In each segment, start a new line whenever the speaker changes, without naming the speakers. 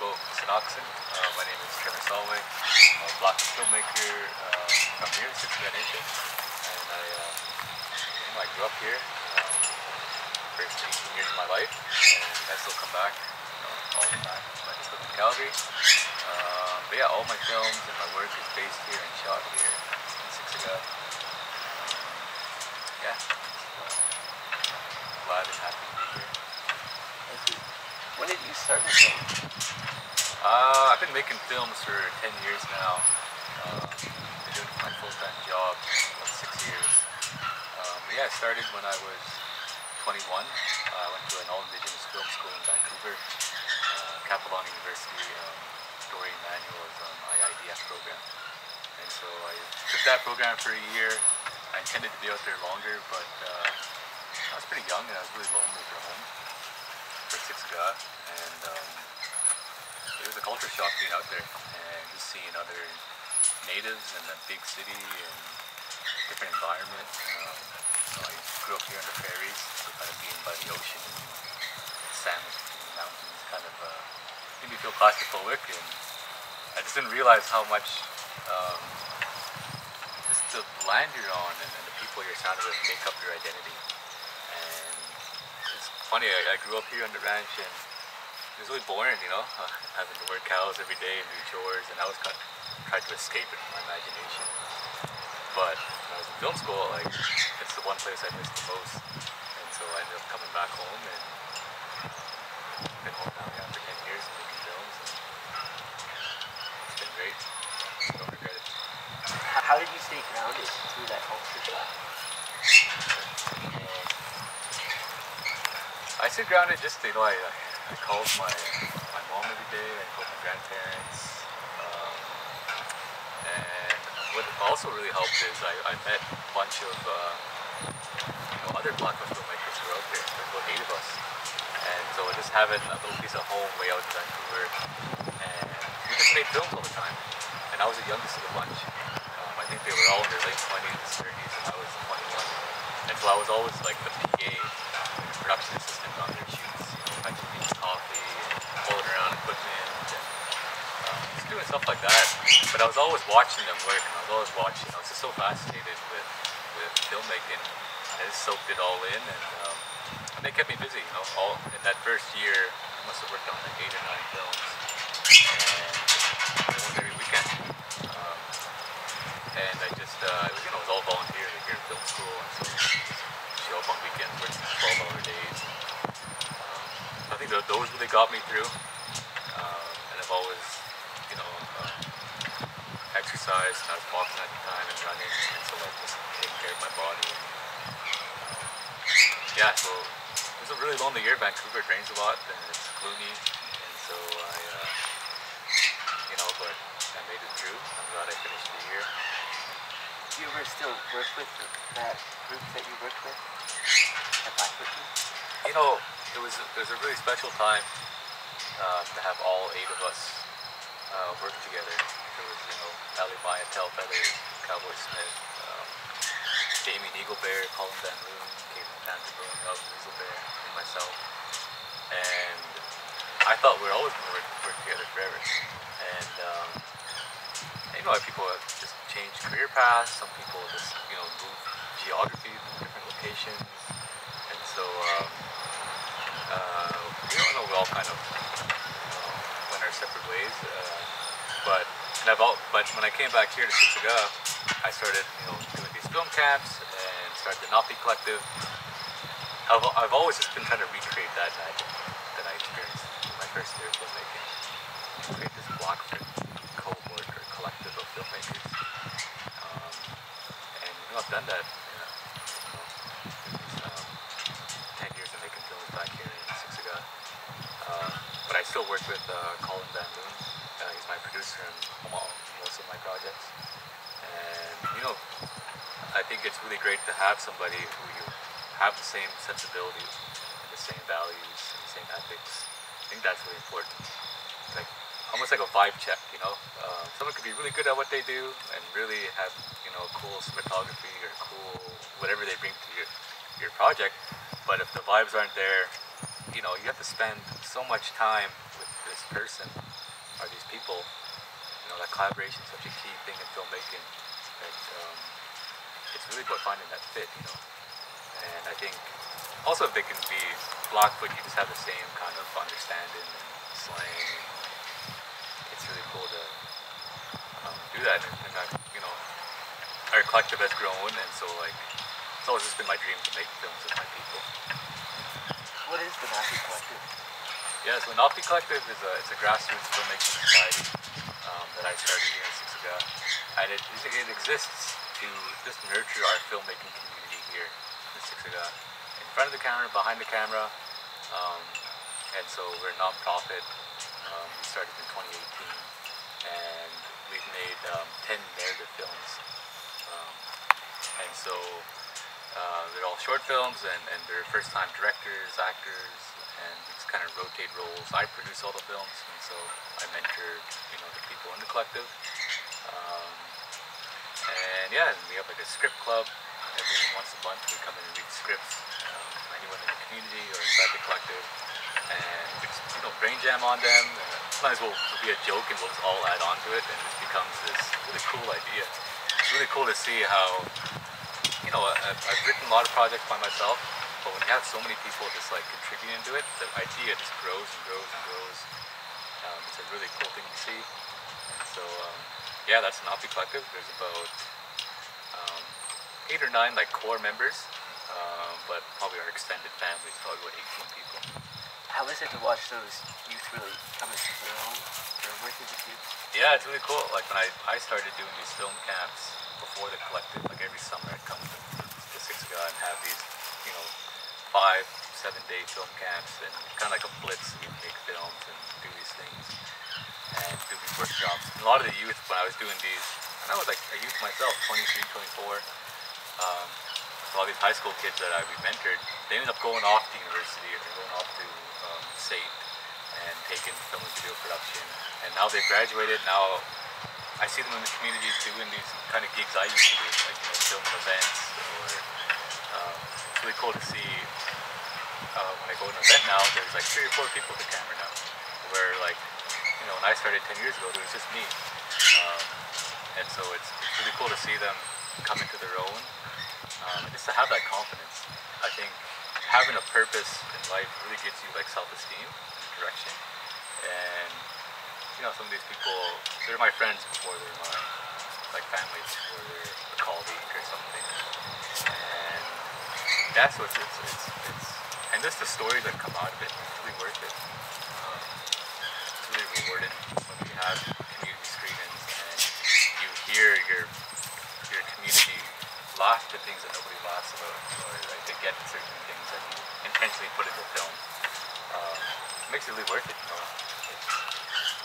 about Sinoxen. My name is Trevor Solway. I'm a Blackfoot filmmaker from here, Siksika Nation. And I grew up here first 18 years of my life, and I still come back all the time. I just live in Calgary. But yeah, all my films and my work is based here and shot here in Siksika. Yeah, glad and happy to be here.
Thank you. When did you start with film?
I've been making films for 10 years now. Been doing it for my full-time job about 6 years. But yeah, I started when I was 21. I went to an all-Indigenous film school in Vancouver, Capilano University. Dorian Manuel was on IIDF program. And so I took that program for a year. I intended to be out there longer, but I was pretty young and I was really lonely for home, for Siksika. And it was a culture shock being out there and just seeing other natives in a big city and different environment. I grew up here in the prairies, so kind of being by the ocean and sandwiched between the mountains kind of made me feel claustrophobic, and I just didn't realize how much just the land you're on and the people you're surrounded with make up your identity. And it's funny, I grew up here on the ranch, and it was really boring, having to work cows every day and do chores, and I was kind of trying to escape it from my imagination. But when I was in film school, it's the one place I missed the most, and so I ended up coming back home, and I've been home now for 10 years making films, and it's been great. Don't regret it.
How did you stay grounded through that culture shock?
I stayed grounded just, I called my mom every day, I called my grandparents, and what also really helped is I met a bunch of other Blackfoot filmmakers who were out there. There's about 8 of us, and so just having a little piece of home way out in Vancouver, and we just made films all the time, and I was the youngest of the bunch. I think they were all in their late 20s, 30s, and I was 21, and so I was always like the PA, production assistant on their shoots, making coffee, and pulling around equipment, and just doing stuff like that. But I was always watching them work, and I was always watching. I was just so fascinated with filmmaking. I just soaked it all in, and they kept me busy. All in that first year, I must have worked on like 8 or 9 films, and almost every weekend. And I just, it was all volunteer here at film school, and so show up on weekends, work 12-hour days. I think those really got me through, and I've always, exercised, and I was walking at the time and running, and so just taking care of my body. Yeah, so it was a really lonely year. Vancouver, it rains a lot, and it's gloomy, and so but I made it through. I'm glad I finished the year.
Do you ever still work with that group that you worked with at Blackfoot?
It was a really special time to have all 8 of us work together. There was, Ali Maya Feathers, Cowboy Smith, Damien Eaglebear, Colin Van Loon, Caitlin Pantherboom, Melvin Weaselbear, and myself. And I thought we were always going to work together forever. And people just change career paths. Some people just, move geography to different locations. And so, we all kind of went our separate ways. But when I came back here to Siksika, I started, doing these film camps and started the Napi Collective. I've always just been trying to recreate that magic that I experienced in my first year of filmmaking. Create this Blackfoot cohort or collective of filmmakers. And I've done that. It was 10 years of making films back here in Siksika. But I still work with Colin Van Loon. He's my producer on most of my projects. And I think it's really great to have somebody who you have the same sensibilities and the same values and the same ethics. I think that's really important. It's like almost like a vibe check, Someone could be really good at what they do and really have, cool cinematography or cool whatever they bring to your project. But if the vibes aren't there, you have to spend so much time with this person are these people. You know, that collaboration is such a key thing in filmmaking. That it's really about finding that fit. You know, and I think also if they can be Blackfoot, you just have the same kind of understanding and slang. And it's really cool to do that, and that, you know, our collective has grown, and so like it's always just been my dream to make films with my people.
What is the Nazi Collective?
Yeah, so Nazi Collective is it's a grassroots filmmaking society that I started here in Siksika, and it exists to just nurture our filmmaking community here in Siksika, in front of the camera, behind the camera, and so we're a non-profit. We started in 2018, and we've made 10 narrative films, and so they're all short films, and they're first-time directors, actors, and we just kind of rotate roles. I produce all the films, and so I mentor, you know, the people in the collective. And yeah, and we have like a script club. Every once a month we come in and read scripts, anyone in the community or inside the collective, and we just, you know, brain jam on them. Sometimes it'll be a joke and we'll just all add on to it, and it just becomes this really cool idea. It's really cool to see how, you know, I've written a lot of projects by myself, but when you have so many people just like contributing to it, the idea just grows and grows and grows. It's a really cool thing to see. And so, yeah, that's an Nazi Collective. There's about 8 or 9 like core members, but probably our extended family is probably about 18 people.
How is it to watch those youth really come into their own, they're working with you?
Yeah, it's really cool. Like when I started doing these film camps before the collective, like every summer I'd come to Siksika and have these, you know, 5-7 day film camps, and kind of like a blitz. We'd make films and do these things and do these workshops. And a lot of the youth, when I was doing these, and I was like a youth myself, 23, 24, so all these high school kids that we mentored, they ended up going off to university or going off to SAIT and taking film and video production. And now they've graduated. Now I see them in the community doing these kind of gigs I used to do, like, you know, filming events. Or it's really cool to see when I go to an event now, there's like 3 or 4 people at the camera now. Where, like, you know, when I started 10 years ago, there was just me. And so it's really cool to see them come into their own. Just to have that confidence. I think having a purpose in life really gives you like self-esteem and direction. And you know, some of these people, they're my friends before they're my like family, before they're a colleague or something. And that's what's it's and just the stories that come out of it, it's really worth it. It's really rewarding when you have community screenings and you hear your community laugh at things that nobody laughs about, or like they get certain things that you intentionally put into film. It makes it really worth it, you know. It's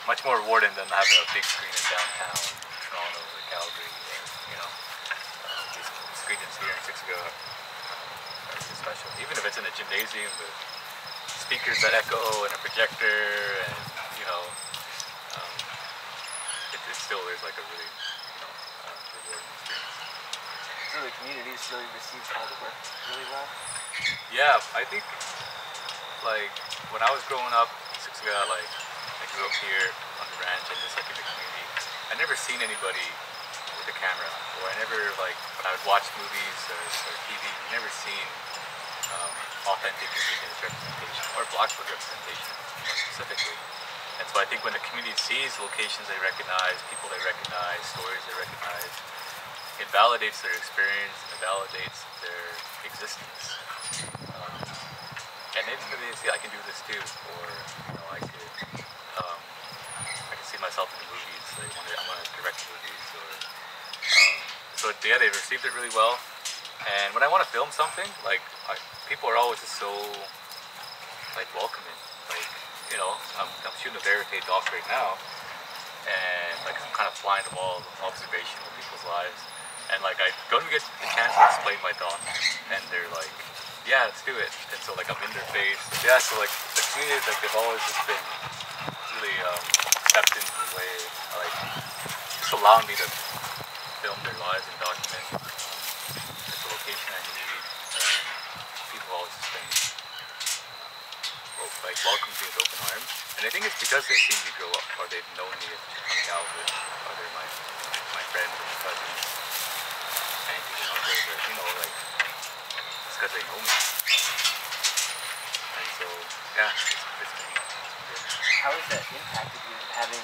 much more rewarding than having a big screen in downtown Toronto or Calgary, or, you know. These screenings here in Siksika are really special. Even if it's in a gymnasium with speakers that echo and a projector, and you know, it still is like a really, you know, rewarding experience.
So the community really receives all the work really well?
Yeah, I think, like, when I was growing up in Siksika, like, I grew up here on the ranch and just like in the community. I never seen anybody with a camera, or I never, like, when I would watch movies or TV, you never seen authentic Indigenous representation, or Blackfoot representation more specifically. And so I think when the community sees locations they recognize, people they recognize, stories they recognize, it validates their experience, it validates their existence. And then they see, I can do this too, or, you know, I can see myself in the movies, like, I want to direct movies, or, so yeah, they've received it really well. And when I want to film something, like, people are always just so, like, welcoming. Like, you know, I'm shooting a Verite doc right now, and, like, I'm kind of flying the wall of observation of people's lives. And like I don't get the chance to explain my doc, and they're like, "Yeah, let's do it." And so like I'm in their face. Yeah, so like the community, like they've always just been really accepting the way, like just allowing me to film their lives and document the location I need. And people have always just been like welcomed me with open arms. And I think it's because they've seen me grow up, or they've known me from childhood, or they're my friends or my cousins, aunties and uncles, or like it's because they know me. And so yeah, it's been good.
How has that impacted you having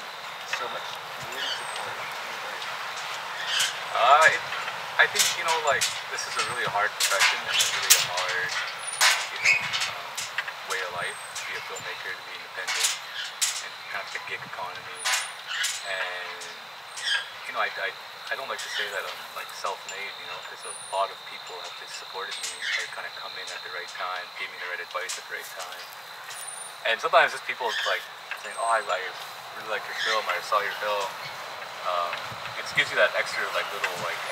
so much community support in your work?
I think like this is a really hard profession and a really hard way of life to be a filmmaker, to be independent, and kind of the gig economy. And I don't like to say that I'm like self-made, because a lot of people have just supported me, or kind of come in at the right time, gave me the right advice at the right time. And sometimes just people like saying, "Oh, I really like your film," or "I saw your film." It gives you that extra little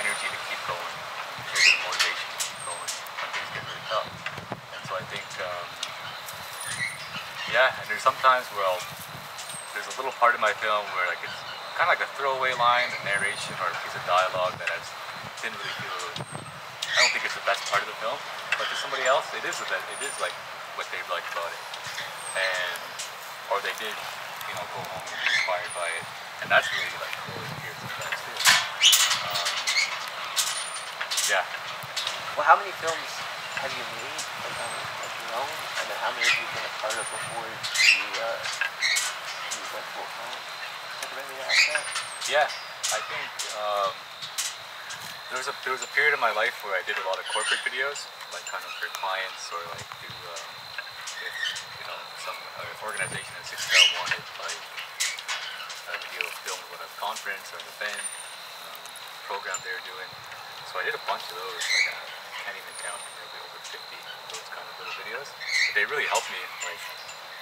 energy to keep going, a little bit of motivation to keep going when things get really tough. And so I think, and there's sometimes where there's a little part of my film where it's kind of like a throwaway line, a narration, or a piece of dialogue that I just didn't really feel. I don't think it's the best part of the film, but to somebody else, it is like what they liked about it, or they did, go home and be inspired by it, and that's really cool to hear sometimes too. Yeah.
Well, how many films have you made on your own, and then how many have you been a part of before you went full time? Is that the right way to ask that?
Yeah, I think there was a period of my life where I did a lot of corporate videos, kind of for clients, or do if some organization in Siksika wanted a video filmed at a conference or an event, program they were doing. So I did a bunch of those. I can't even count, maybe over 50 of those kind of little videos. But they really helped me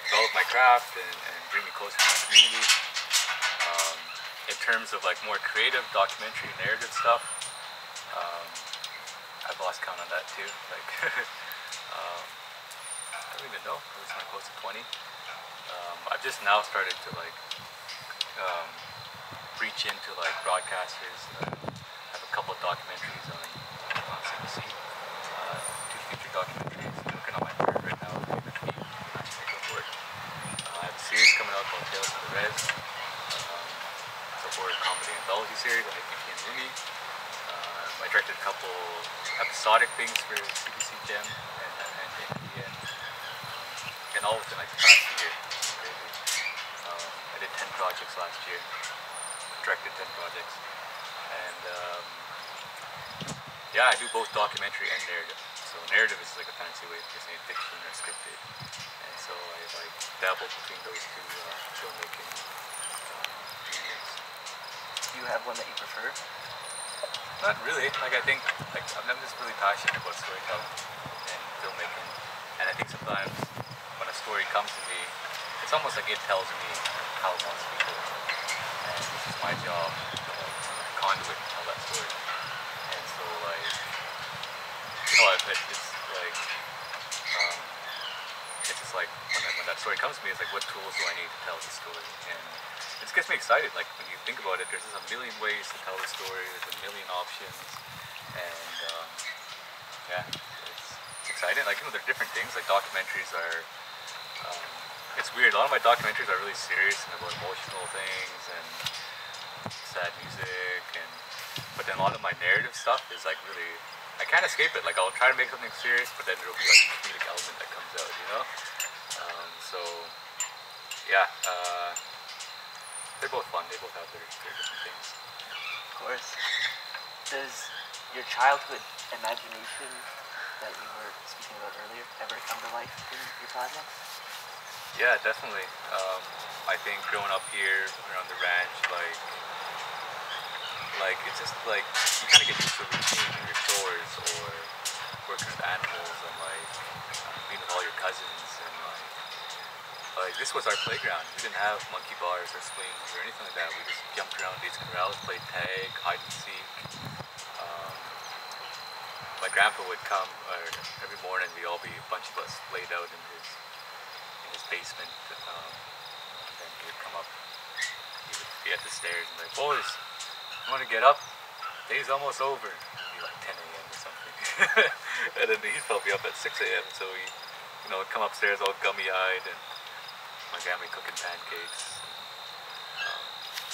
develop my craft and bring me closer to my community. In terms of more creative documentary narrative stuff, I've lost count on that too. I don't even know. It was close to 20. I've just now started to reach into broadcasters. I have a couple of documentaries on CBC, two feature documentaries. I'm working on my third right now. I have a series coming up called Tales of the Res. It's a horror comedy anthology series on APP and Lumi. I directed a couple episodic things for CBC Gem and APN, and all within the past year. It's crazy. I did 10 projects last year. Directed 10 projects, and I do both documentary and narrative. So narrative is a fancy way of just saying fiction or scripted, and so I dabble between those two filmmaking mediums.
Do you have one that you prefer?
Not really. I think I'm just really passionate about storytelling and filmmaking, and I think sometimes when a story comes to me, it's almost like it tells me how it wants to be told. And this is my job to conduit and tell that story. And so it's just when that story comes to me, it's what tools do I need to tell the story? And it just gets me excited. When you think about it, there's just a million ways to tell the story. There's a million options, and it's exciting. There are different things. Documentaries are. It's weird. A lot of my documentaries are really serious and about emotional things and sad music, but then a lot of my narrative stuff is really, I can't escape it. I'll try to make something serious, but then there'll be a comedic element that comes out, So yeah, they're both fun. They both have their different things.
Of course. Does your childhood imagination that you were speaking about earlier ever come to life in your project?
Yeah, definitely. I think growing up here around the ranch, it's just you kind of get used to a routine of your chores, or working with animals, and being with all your cousins, and this was our playground. We didn't have monkey bars or swings or anything like that. We just jumped around these corrals, played tag, hide and seek. My grandpa would come, every morning. We'd all be a bunch of us laid out in his basement, and then he would come up. He would be at the stairs and boys, you want to get up? Day's almost over. It'd be 10 a.m. or something. And then he'd probably be up at 6 a.m. So come upstairs all gummy-eyed, and my grandma cooking pancakes.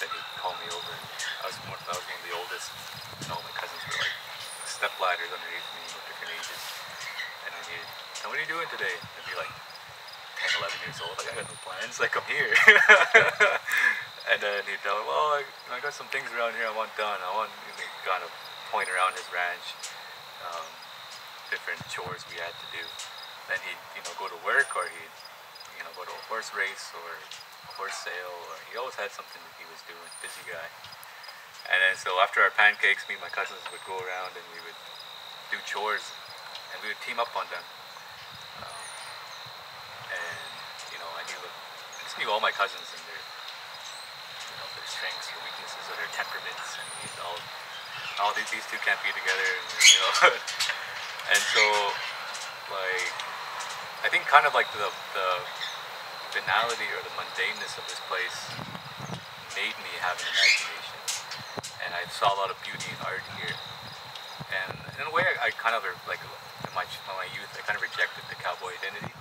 Then he'd call me over, and I was one of the oldest, and all my cousins were like step ladders underneath me, different ages. And I needed, "So what are you doing today?" I'd be like 10, 11 years old, like, "I got no plans, like, I'm here." And then he'd tell me, "Well, I got some things around here I want done. I want," and he'd kind of point around his ranch, um, different chores we had to do. Then he'd, go to work, or he'd, go to a horse race or a horse sale, or he always had something that he was doing, busy guy. And then so after our pancakes, me and my cousins would go around and we would do chores, and we would team up on them. Um, and I just knew all my cousins and their strengths or weaknesses or their temperaments, and all these two can't be together, and. And so, like, I think kind of like the banality or the mundaneness of this place made me have an imagination, and I saw a lot of beauty in art here. And in a way, I kind of like in my youth, I kind of rejected the cowboy identity.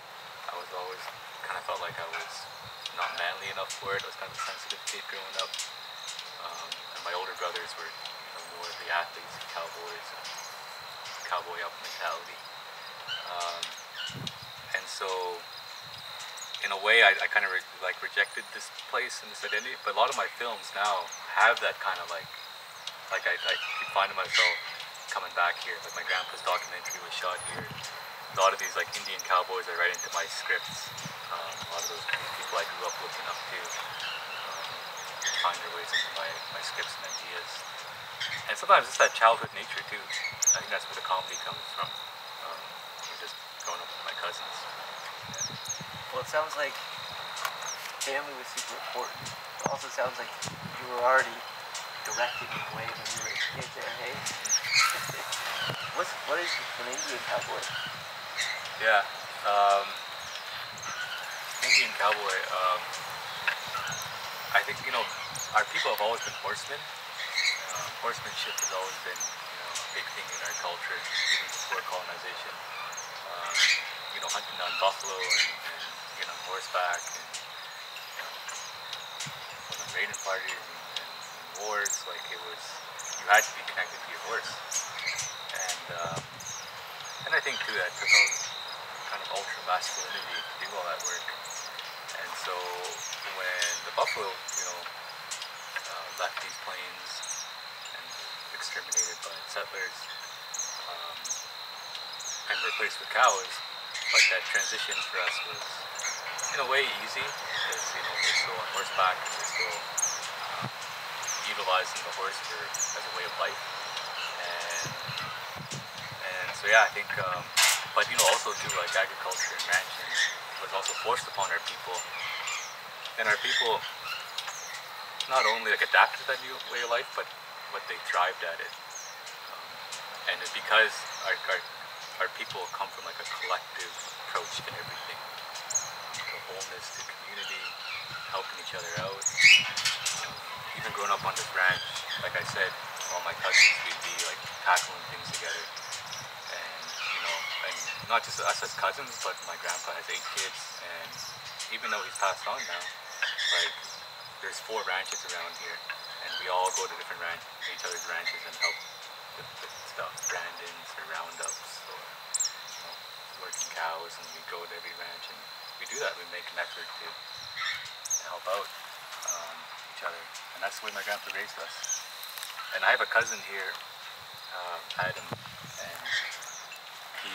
I was always kind of felt like I was not manly enough for it. I was kind of a sensitive kid growing up, and my older brothers were more of the athletes, cowboys, and cowboy up mentality. And so, in a way, I kind of rejected this place and this identity. But a lot of my films now have that kind of like I keep finding myself coming back here. Like my grandpa's documentary was shot here. A lot of these like Indian cowboys I write into my scripts. A lot of those people I grew up looking up to find their ways into my scripts and ideas. And sometimes it's that childhood nature too. I think that's where the comedy comes from. Just growing up with my cousins. Yeah.
Well, it sounds like family was super important. It also sounds like you were already directing in a way when you were a kid there, hey? What is an Indian cowboy?
Yeah. Indian cowboy, I think, our people have always been horsemen. Horsemanship has always been, a big thing in our culture, even before colonization. Hunting on buffalo and getting on horseback, and going on raiding parties and wars, like you had to be connected to your horse. And I think too that took a kind of ultra masculinity to do all that work. And so when the buffalo, left these plains and exterminated by settlers, and replaced with cows, like that transition for us was in a way easy, because we're still on horseback and we're still utilizing the horse as a way of life, and so yeah, I think, but also too, like, agriculture and ranching was also forced upon our people, and our people not only like adapted to that new way of life, but they thrived at it, and it's because our people come from like a collective approach to everything, to wholeness, to community, helping each other out. Even growing up on this ranch, like I said, all my cousins, we'd be like tackling things together, and and not just us as cousins, but my grandpa has 8 kids, and even though he's passed on now, like there's 4 ranches around here, and we all go to different each other's ranches and help with stuff, brandings or roundups, or working cows, and we go to every ranch and we do that. We make an effort to help out each other, and that's the way my grandpa raised us. And I have a cousin here, Adam, and he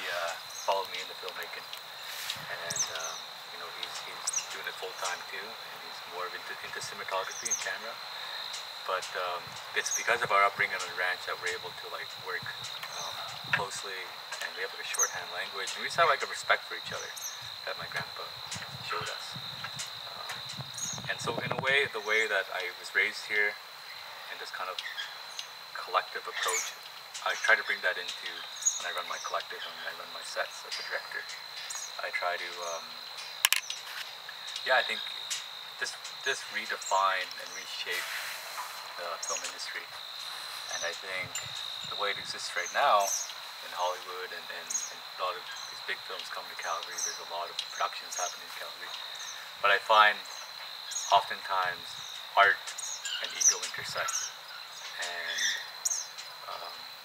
followed me into filmmaking, and he's doing it full time too, and he's more into cinematography and camera. But it's because of our upbringing on the ranch that we're able to like work closely, and we have like a shorthand language, and we just have like a respect for each other that my grandpa showed us. And so in a way, the way that I was raised here, and this kind of collective approach, I try to bring that into when I run my collective and when I run my sets as a director. I try to, I think this redefined and reshaped the film industry, and I think the way it exists right now in Hollywood and a lot of these big films come to Calgary. There's a lot of productions happening in Calgary. But I find oftentimes art and ego intersect. And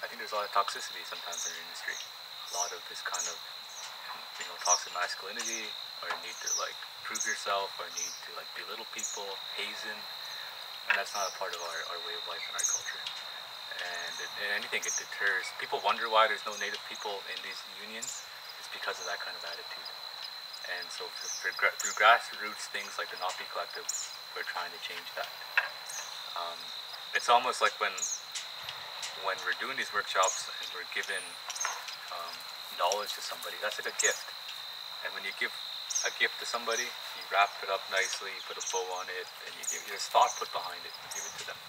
I think there's a lot of toxicity sometimes in our industry. A lot of this kind of, toxic masculinity, or need to like prove yourself, or need to like belittle people, hazen. And that's not a part of our way of life and our culture. And anything, it deters. People wonder why there's no Native people in these unions. It's because of that kind of attitude. And so through grassroots things like the Napi Collective, we're trying to change that. It's almost like when we're doing these workshops and we're given knowledge to somebody, that's like a gift. And when you give a gift to somebody, you wrap it up nicely, you put a bow on it, and there's thought put behind it, and you give it to them.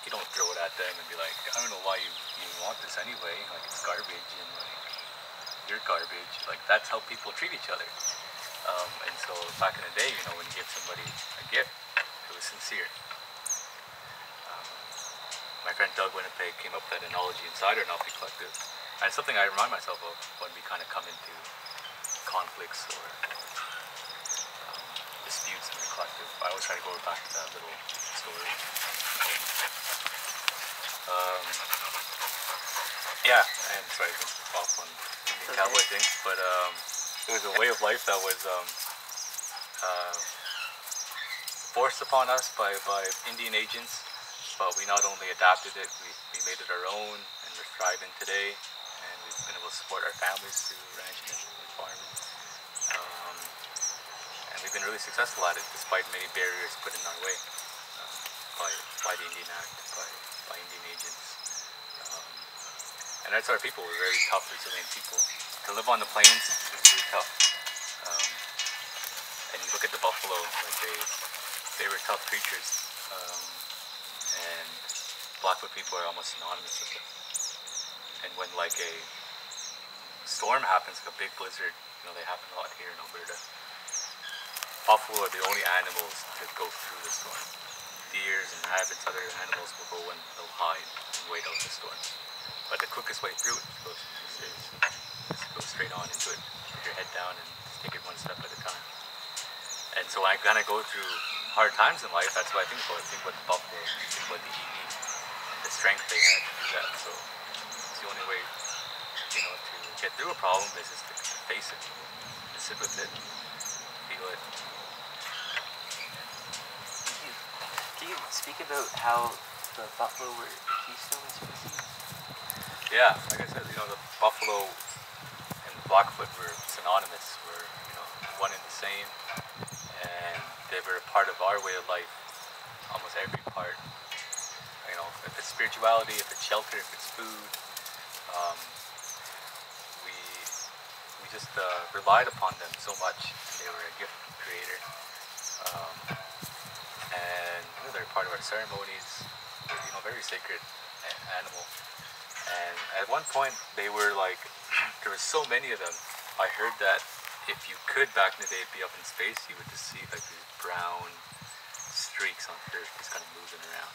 You don't throw it at them and be like, I don't know why you want this anyway, like it's garbage, and like you're garbage. Like that's how people treat each other. And so back in the day, when you give somebody a gift, it was sincere. My friend Doug Winnipeg came up with that analogy inside our Napi Collective, and it's something I remind myself of when we kind of come into conflicts or disputes in the collective. I always try to go back to that little story. Yeah, and sorry, I went off on the cowboy thing, but it was a way of life that was forced upon us by Indian agents, but we not only adapted it, we made it our own, and we're thriving today, and we've been able to support our families through ranching and farming. And we've been really successful at it, despite many barriers put in our way by the Indian Act, by Indian agents. And that's our people. We're very tough, resilient people. To live on the plains is really tough. And you look at the buffalo, like they were tough creatures. And Blackfoot people are almost synonymous with them. And when like a storm happens, like a big blizzard, they happen a lot here in Alberta. Buffalo are the only animals that go through the storm. Deers and rabbits, other animals will go and they'll hide and wait out the storm. But the quickest way through it is go straight on into it, put your head down and just take it one step at a time. And so when I kind of go through hard times in life, that's what I think about. I think about the buffalo, I think about the eating, the strength they had to do that. So it's the only way, to get through a problem is just to face it, to sit with it, feel it.
Can you speak about how the buffalo were the keystone species?
Yeah, like I said, the buffalo and the Blackfoot were synonymous. Were one and the same, and they were a part of our way of life. Almost every part. If it's spirituality, if it's shelter, if it's food, we just relied upon them so much, and they were a gift creator. And they're part of our ceremonies. They're, very sacred animal. And at one point, they were like, there were so many of them. I heard that if you could back in the day be up in space, you would just see like these brown streaks on Earth just kind of moving around.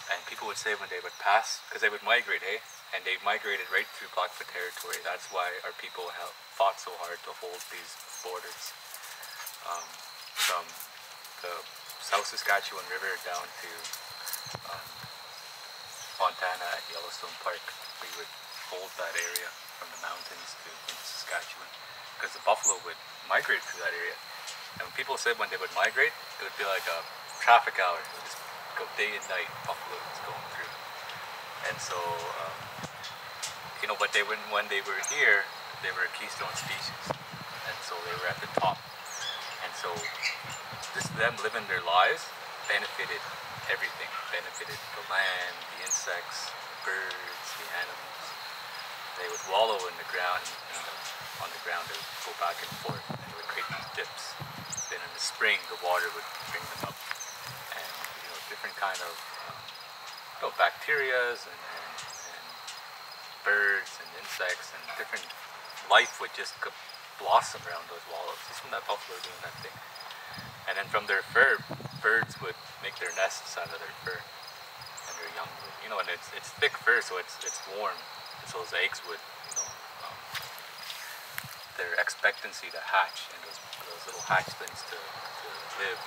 And people would say when they would pass, because they would migrate, and they migrated right through Blackfoot territory. That's why our people have fought so hard to hold these borders from the South Saskatchewan River down to Montana at Yellowstone Park. We would hold that area from the mountains to into Saskatchewan, because the buffalo would migrate through that area. And when people said when they would migrate, it would be like a traffic hour. It would just go day and night, buffalo was going through. And so, but when they were here, they were a keystone species. And so they were at the top. And so just them living their lives benefited everything. Benefited the land, the insects, the birds, the animals. They would wallow in the ground, on the ground they would go back and forth, and they would create these dips. Then in the spring, the water would bring them up. And, different kind of, bacterias and birds and insects and different life would just blossom around those wallows, just from that buffalo doing that thing. And then from their fur, birds would make their nests out of their fur, and their young would, and it's thick fur, so it's warm, and so those eggs would expectancy to hatch and those little hatchlings to live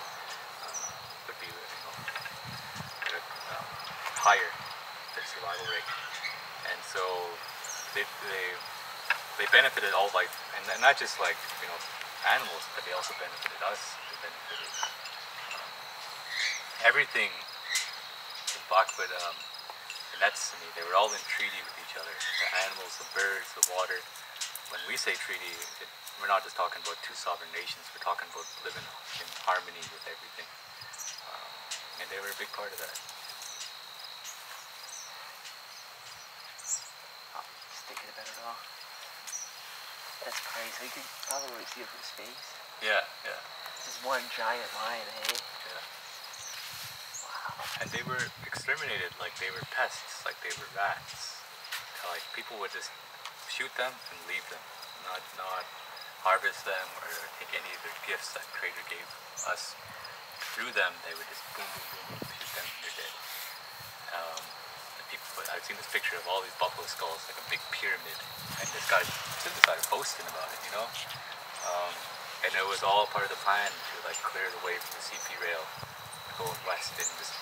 would be higher their survival rate, and so they benefited all life, and not just like animals, but they also benefited us. They benefited everything in Blackfoot. And that's me. They were all in treaty with each other. The animals, the birds, the water. When we say treaty, we're not just talking about two sovereign nations. We're talking about living in harmony with everything, and they were a big part of that.
Just thinking about it all. That's crazy. So you could probably see it from space.
Yeah, yeah.
Just one giant lion, eh?
Yeah.
Wow.
And they were exterminated like they were pests, like they were rats. Like people would just shoot them and leave them, not harvest them or take any of their gifts that Creator gave us. Through them, they would just boom, boom, boom, boom, shoot them, and they're dead. And people, I've seen this picture of all these buffalo skulls, like a big pyramid, and this guy started boasting about it, and it was all part of the plan to like clear the way for the CP rail going west, and just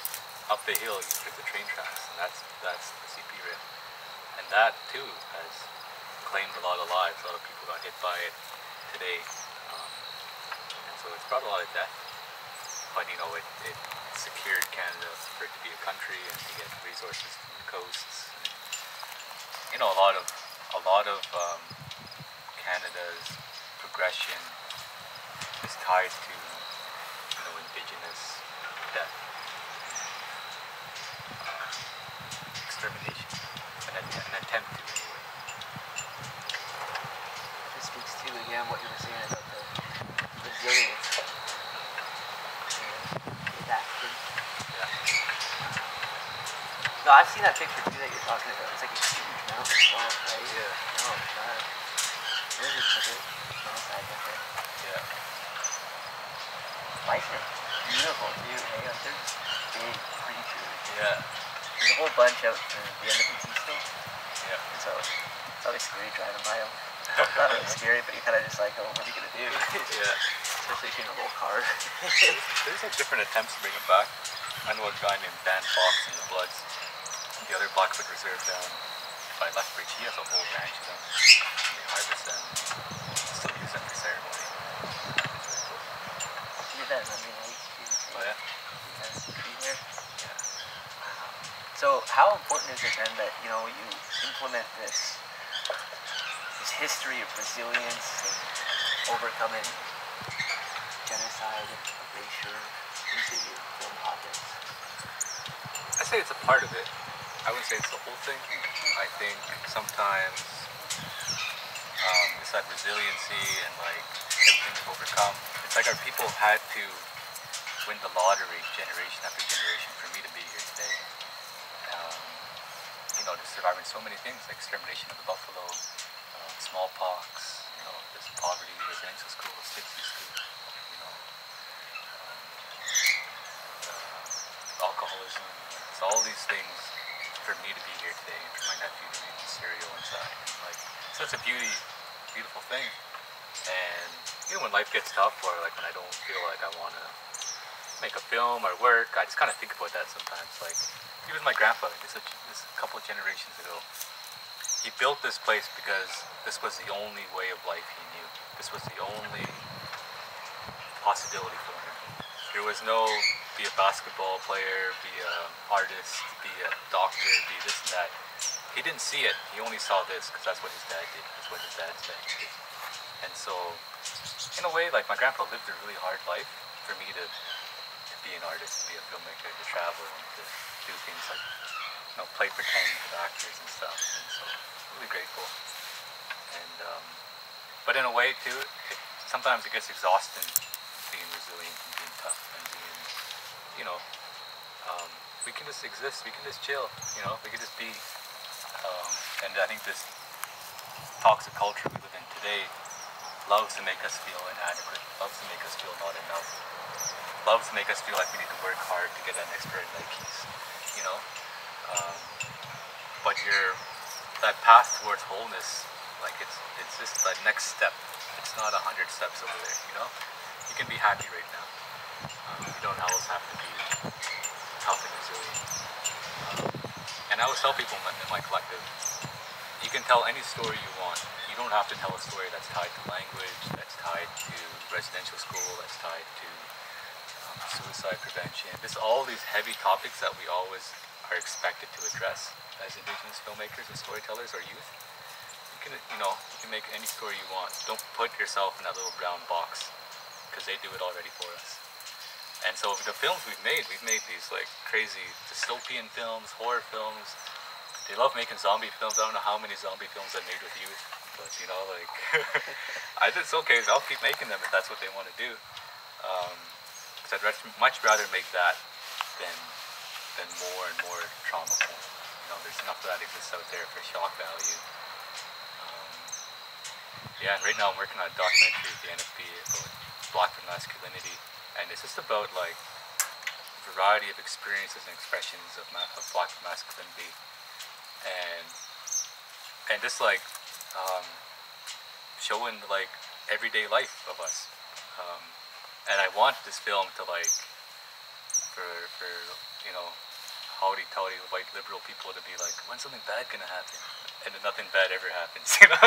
up the hill you took the train tracks, and that's the CP rail, and that too has claimed a lot of lives. A lot of people got hit by it today, and so it's brought a lot of death. But it secured Canada for it to be a country and to get resources from the coasts. And, a lot of Canada's progression is tied to Indigenous death, extermination, an attempt to anyway.
This speaks to again what you were saying about the resilience. No, I've seen that picture too that you're talking about. It's like a huge mountain swamp, right?
Yeah.
Oh, God. Lizards took it. Genocide, I think.
Yeah.
Bison are beautiful too, hey? Like, they're just big creatures.
Yeah.
There's a whole bunch out to the end of the East
Yeah.
And so it's always scary driving by them. Not really scary, but you kind of just like, oh, what are you going to do?
Yeah.
Especially if you're in a little car.
There's like different attempts to bring them back. I know a guy named Dan Fox in the Bloods. The other Blackfoot Reserve down by Lethbridge, he has a whole ranch of them. And they harvest them, still use them for ceremony. It's really cool.
See that in Lemon Lake too.
Oh yeah?
That's the tree there.
Yeah.
Wow. So how important is it then that, you implement this history of resilience and overcoming genocide, erasure into your film projects?
I say it's a part of it. I wouldn't say it's the whole thing. I think sometimes it's that resiliency and like everything to overcome. It's like our people had to win the lottery generation after generation for me to be here today. To survive in so many things like extermination of the buffalo, smallpox, this poverty, residential school, Siksika school, alcoholism. It's all these things for me to be here today and for my nephew to eat the cereal inside. So it's a beautiful thing. And when life gets tough or like when I don't feel like I want to make a film or work, I just kind of think about that sometimes. Like even my grandpa, this a couple of generations ago, he built this place because this was the only way of life he knew. This was the only possibility for him. There was no be a basketball player, be an artist, be a doctor, be this and that. He didn't see it. He only saw this because that's what his dad did. That's what his dad's dad did. And so, in a way, like my grandpa lived a really hard life for me to be an artist, to be a filmmaker, to travel, and to do things like play pretend with actors and stuff. And so, really grateful. And but in a way too, sometimes it gets exhausting being resilient and being tough and being, we can just exist, we can just chill, we can just be. And I think this toxic culture we live in today loves to make us feel inadequate, loves to make us feel not enough, loves to make us feel like we need to work hard to get that next pair of Nikes, But that path towards wholeness Like it's just the next step. It's not 100 steps over there. You know, you can be happy right now. You don't always have to be tough and resilient. And I always tell people in my collective, you can tell any story you want. You don't have to tell a story that's tied to language, that's tied to residential school, that's tied to suicide prevention. There's all these heavy topics that we always are expected to address as Indigenous filmmakers and storytellers or youth. You can make any story you want. Don't put yourself in that little brown box, because they do it already for us. And so the films we've made these like crazy dystopian films, horror films. They love making zombie films. I don't know how many zombie films I made with youth, but you know, like, it's okay. I'll keep making them if that's what they want to do. Because I'd much rather make that than more and more trauma porn. You know, there's enough of that exists out there for shock value. Yeah, and right now I'm working on a documentary at the NFP about Blackfoot masculinity, and it's just about like a variety of experiences and expressions of Blackfoot masculinity, and just like showing like everyday life of us. And I want this film to like for you know, howdy-towdy white liberal people to be like, when's something bad gonna happen? And then nothing bad ever happens, you know.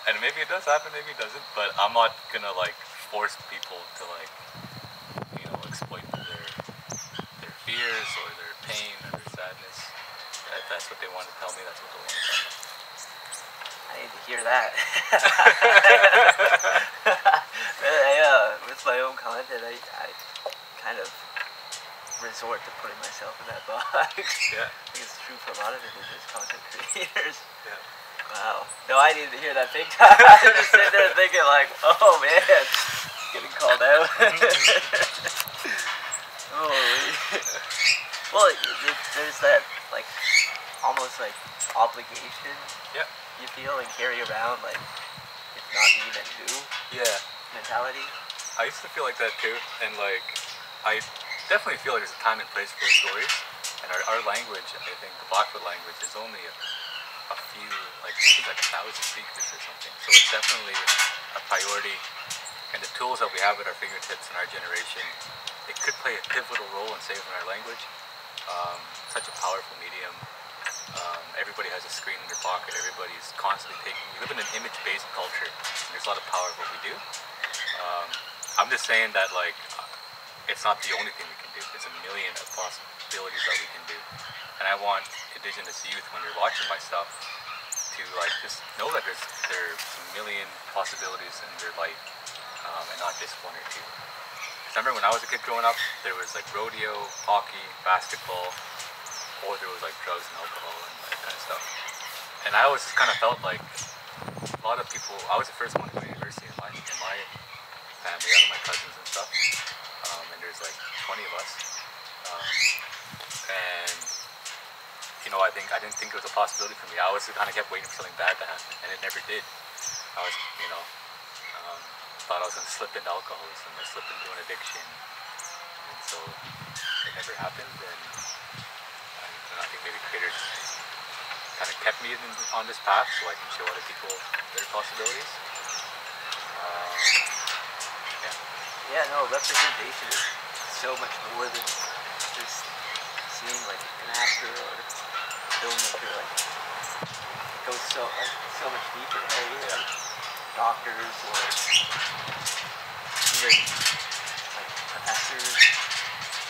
And maybe it does happen, maybe it doesn't. But I'm not gonna like force people to like, you know, exploit their fears or their pain or their sadness. If that's what they want to tell me, that's what they want to tell me.
I need to hear that. With my own content, I kind of resort to putting myself in that box.
Yeah.
I think it's true for a lot of Indigenous content creators.
Yeah. Wow.
No, I needed to hear that big time. I'm just sitting there thinking like, oh man, getting called out. Holy. Well, there's that like almost like obligation.
Yeah.
You feel and carry around like, if not me then who?
Yeah.
Mentality.
I used to feel like that too, and like I definitely feel like there's a time and place for stories. And our language, I think the Blackfoot language, is only a few, like I think like 1,000 speakers or something. So it's definitely a priority. And the tools that we have at our fingertips in our generation, it could play a pivotal role in saving our language. Such a powerful medium. Everybody has a screen in their pocket. Everybody's constantly we live in an image-based culture. And there's a lot of power in what we do. I'm just saying that like, it's not the only thing we can do. There's a million of possibilities that we can do. And I want Indigenous youth, when you're watching my stuff, to like just know that there's a million possibilities in their life, and not just one or two. Remember when I was a kid growing up, there was like rodeo, hockey, basketball, or there was like drugs and alcohol and that kind of stuff. And I always kind of felt like a lot of people, I was the first one to go to university in my family, out of my cousins and stuff. And there's like 20 of us. And you know, I didn't think it was a possibility for me. I always kind of kept waiting for something bad to happen, and it never did. I was, you know, thought I was going to slip into alcoholism or slip into an addiction, and so it never happened. And I think maybe creators kind of kept me on this path so I can show other people their possibilities.
Yeah, no, representation is so much more than just seeing like an actor or filmmaker. Like, it goes so much deeper, right? Like doctors or even like professors.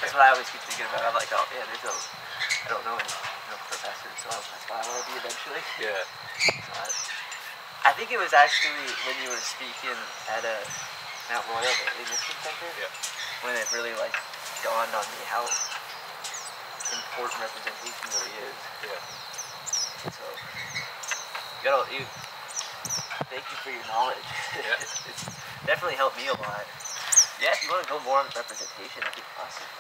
That's what I always keep thinking about. I'm like, oh yeah, I don't know any professors, so that's what I want to be eventually.
Yeah.
I think it was actually when you were speaking at a Mount Royal, the Mission Center,
Yeah.
when it really like dawned on me how important representation really is.
Yeah.
So, thank you for your knowledge.
Yeah.
It's definitely helped me a lot. Yeah, if you want to go more on representation, that'd be awesome.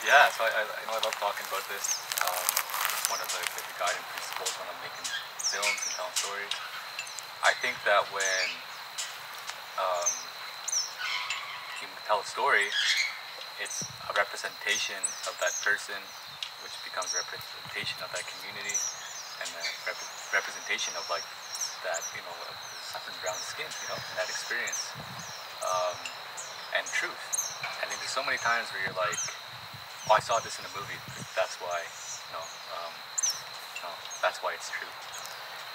Yeah, so I know I love talking about this. It's one of the guiding principles when I'm making films and telling stories. I think that when you tell a story, it's a representation of that person, which becomes a representation of that community, and a representation of like that, you know, of the suffering brown skins, you know, and that experience, um, and truth. I think there's so many times where you're like, oh, I saw this in a movie, that's why, you know, that's why it's true.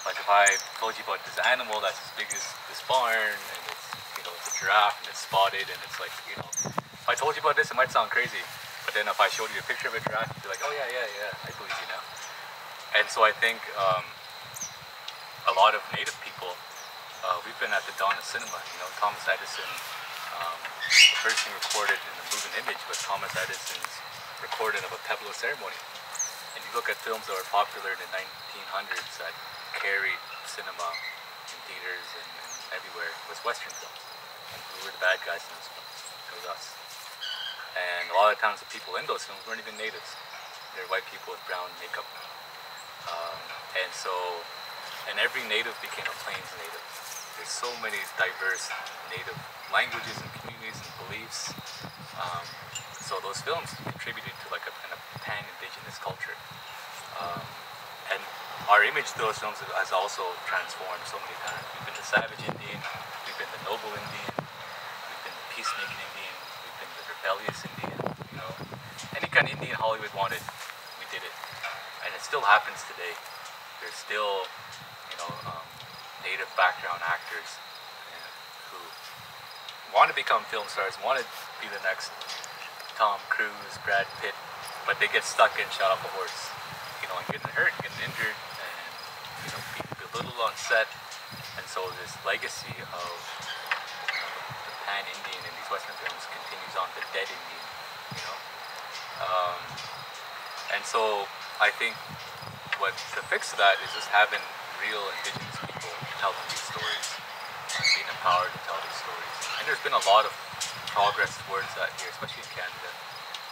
Like if I told you about this animal that's as big as this barn, and it's, you know, it's a giraffe and it's spotted, and it's like, you know, if I told you about this, it might sound crazy, but then if I showed you a picture of a giraffe, you'd be like, oh yeah, I believe you now. And so I think a lot of Native people, we've been at the dawn of cinema. You know, Thomas Edison, the first thing recorded in the moving image was Thomas Edison's recording of a Pueblo ceremony. And you look at films that were popular in the 1900s that carried cinema in theaters and everywhere, was Western films. And who were the bad guys in those films? It was us. And a lot of times the people in those films weren't even natives. They're white people with brown makeup. And every native became a Plains native. There's so many diverse native languages and communities and beliefs. So those films contributed to like a kind of pan-indigenous culture. And our image of those films has also transformed so many times. We've been the savage Indian, we've been the noble Indian, we've been the peacemaking Indian, we've been the rebellious Indian, you know. Any kind of Indian Hollywood wanted, we did it. And it still happens today. There's still, you know, native background actors, you know, who want to become film stars, want to be the next Tom Cruise, Brad Pitt, but they get stuck and shot off a horse, you know, and getting hurt, getting injured, and, you know, being belittled on set. And so this legacy of, you know, the pan-Indian in these Western films continues on, the dead Indian, you know. And so I think to fix that is just having real Indigenous people telling these stories and being empowered to tell these stories. And there's been a lot of progress towards that here, especially in Canada,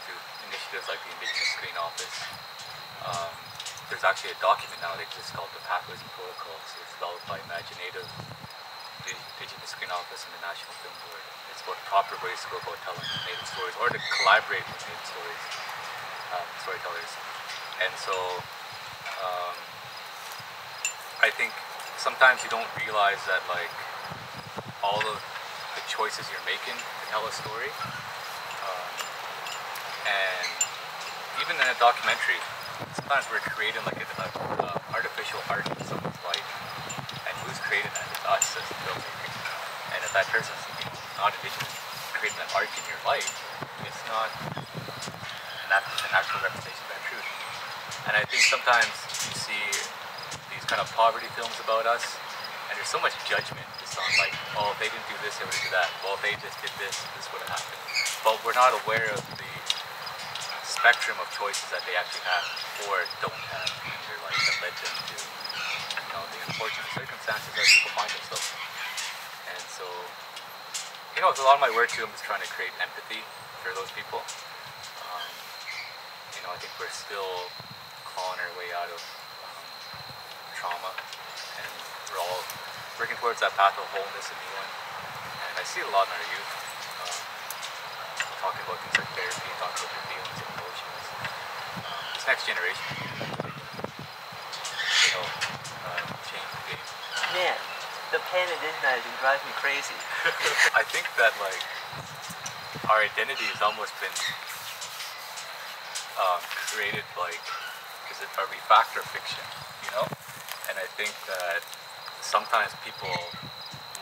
through initiatives like the Indigenous Screen Office. There's actually a document now that exists called the Pathways and Protocols. It's developed by Imaginative, the Indigenous Screen Office, and the National Film Board. It's about proper ways to go about telling Native stories, or to collaborate with Native storytellers. And so I think sometimes you don't realize that like all of the choices you're making to tell a story, and even in a documentary, sometimes we're creating like an artificial art in someone's life, and who's creating that? It's us as a filmmaker. And if that person's, you know, not Indigenous, creating an art in your life, it's not an actual representation of that truth. And I think sometimes you see these kind of poverty films about us, and there's so much judgment just on like, oh, if they didn't do this, they would do that. Well, if they just did this would have happened. But we're not aware of the spectrum of choices that they actually have or don't have in their life that led them to, you know, the unfortunate circumstances that people find themselves in. And so, you know, a lot of my work too, I'm just trying to create empathy for those people. You know, I think we're still clawing our way out of trauma, and we're all working towards that path of wholeness and healing. And I see it a lot in our youth, talking about things like therapy, talking about their feelings and emotions. This next generation, you know, change the game.
Man, the pan-Indigenizing drives me crazy.
I think that like our identity has almost been created like, is it a refactor fiction, you know? And I think that sometimes people,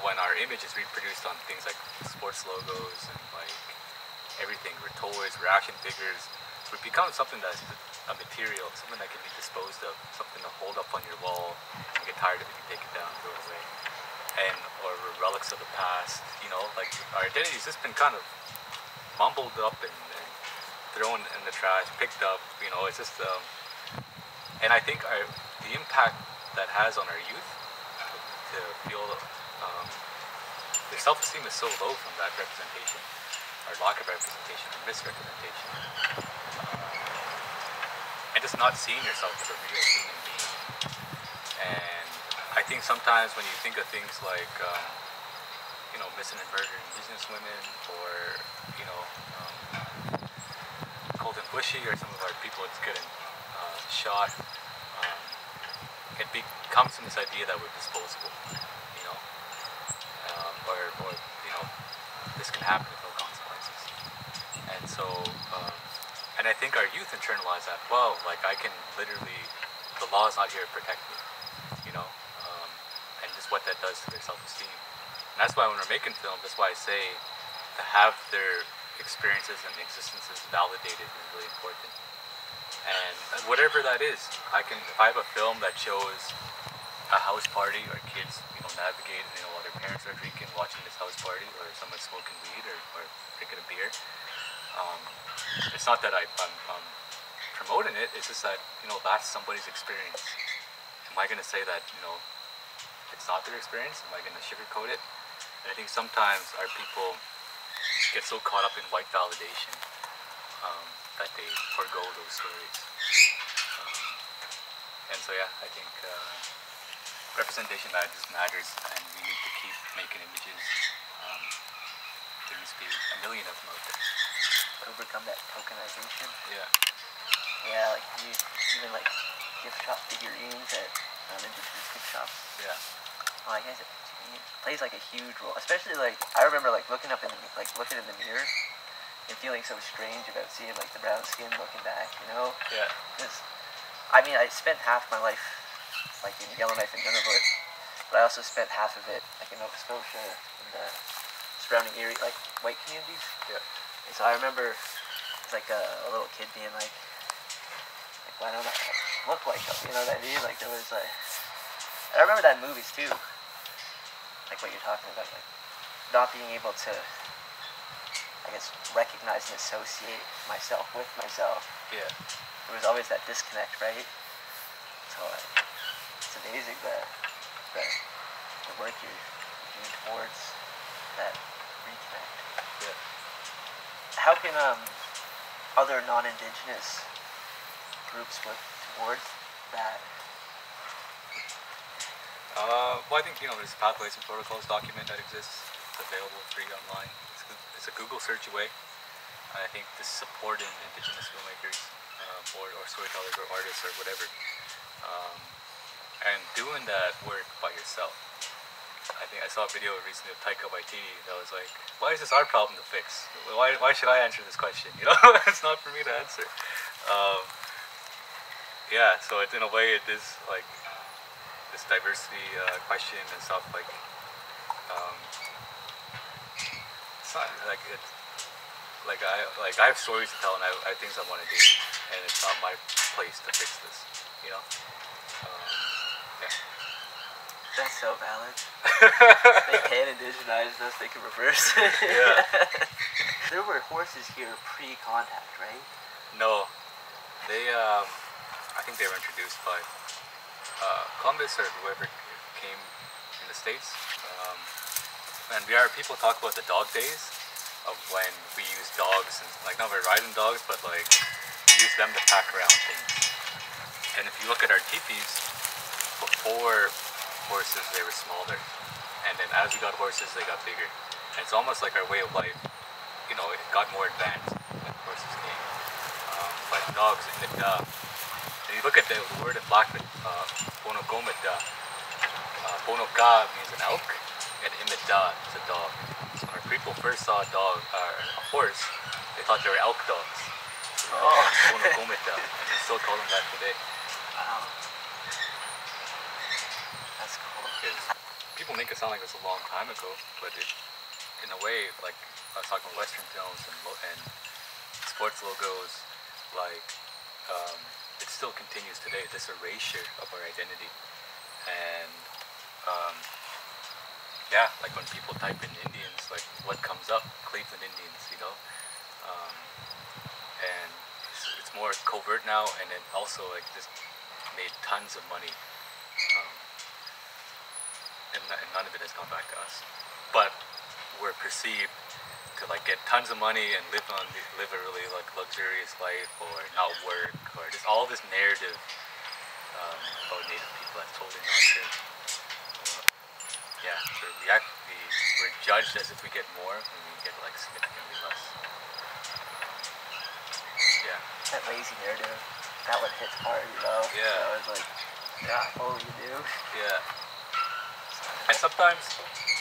when our image is reproduced on things like sports logos and like everything, we're toys, we're action figures, so it becomes something that's a material, something that can be disposed of, something to hold up on your wall, and you get tired of it, you take it down, throw it away. And, or relics of the past, you know, like our identity has just been kind of mumbled up and thrown in the trash, picked up, you know, it's just, and I think the impact that has on our youth to feel, their self-esteem is so low from that representation, or lack of representation, or misrepresentation, and just not seeing yourself as a real human being. And I think sometimes when you think of things like, you know, missing and murdering Indigenous women, or, you know, Colton Bushy, or some of our people that's getting shot, it comes from this idea that we're disposable, you know, or you know, this can happen with no consequences. And so, and I think our youth internalize that. Well, like I can literally, the law is not here to protect me, you know, and just what that does to their self-esteem. And that's why when we're making films, that's why I say to have their experiences and existences validated is really important. And whatever that is, if I have a film that shows a house party or kids, you know, navigate, you know, while their parents are drinking, watching this house party, or someone smoking weed or drinking a beer. It's not that I'm promoting it. It's just that, you know, that's somebody's experience. Am I going to say that, you know, it's not their experience? Am I going to sugarcoat it? And I think sometimes our people get so caught up in white validation that they forego those stories. And so yeah, I think representation matters, and we need to keep making images. There needs to be a million of them out there.
Overcome that tokenization.
Yeah.
Yeah, like even like gift shop figurines at indigenous gift shops.
Yeah.
Oh, I guess it plays like a huge role, especially like I remember like looking in the mirror and feeling so strange about seeing like the brown skin looking back, you know?
Yeah.
Because I mean, I spent half my life like in Yellowknife and Nunavut, but I also spent half of it like in Nova Scotia and the surrounding area, like white communities.
Yeah.
And so I remember as like a little kid being like why don't I look like them? You know what I mean? Like there was like, I remember that in movies too. Like what you're talking about, like not being able to, I guess, recognize and associate myself with myself.
Yeah.
There was always that disconnect, right? So it's amazing the work you're doing towards that reconnect.
Yeah.
How can other non-Indigenous groups work towards that?
Well, I think, you know, there's Pathways and Protocols document that exists. It's available free online. It's a Google search away. I think this supporting Indigenous filmmakers or storytellers or artists or whatever. And doing that work by yourself. I think I saw a video recently of Taika Waititi that was like, why is this our problem to fix? Why should I answer this question? You know, it's not for me to answer. Yeah, so in a way it is like this diversity question and stuff, like it's not like it's like I have stories to tell and I have things I want to do, and it's not my place to fix this, you know. Yeah.
That's so valid. They can indigenize us, they can reverse it.
Yeah.
There were horses here pre-contact, right?
No, they I think they were introduced by Columbus or whoever came in the States. And people talk about the dog days of when we used dogs, and like not very riding dogs, but like we used them to pack around things. And if you look at our teepees, before horses they were smaller, and then as we got horses they got bigger. And it's almost like our way of life, you know, it got more advanced when horses came. But dogs, and you look at the word in Blackfoot, bonogomida, bonoka means an elk, and imida is a dog. So when our people first saw a horse, they thought they were elk dogs.
Oh.
Bonogomida, and they still call them that today.
Wow. That's cool.
Because people make it sound like it's a long time ago, but in a way, like I was talking about Western films and sports logos, like it still continues today, this erasure of our identity. And yeah, like when people type in Indians, like what comes up? Cleveland Indians, you know. And it's more covert now, and it also like just made tons of money, and none of it has gone back to us. But we're perceived to like get tons of money and live a really like luxurious life, or not work, or just all this narrative about Native people that's totally not true. Yeah, so we're judged as if we get more when we get like significantly less. Yeah.
That lazy narrative, that one hits hard, you know?
Yeah.
So it's like, Yeah, oh, you do?
Yeah. And sometimes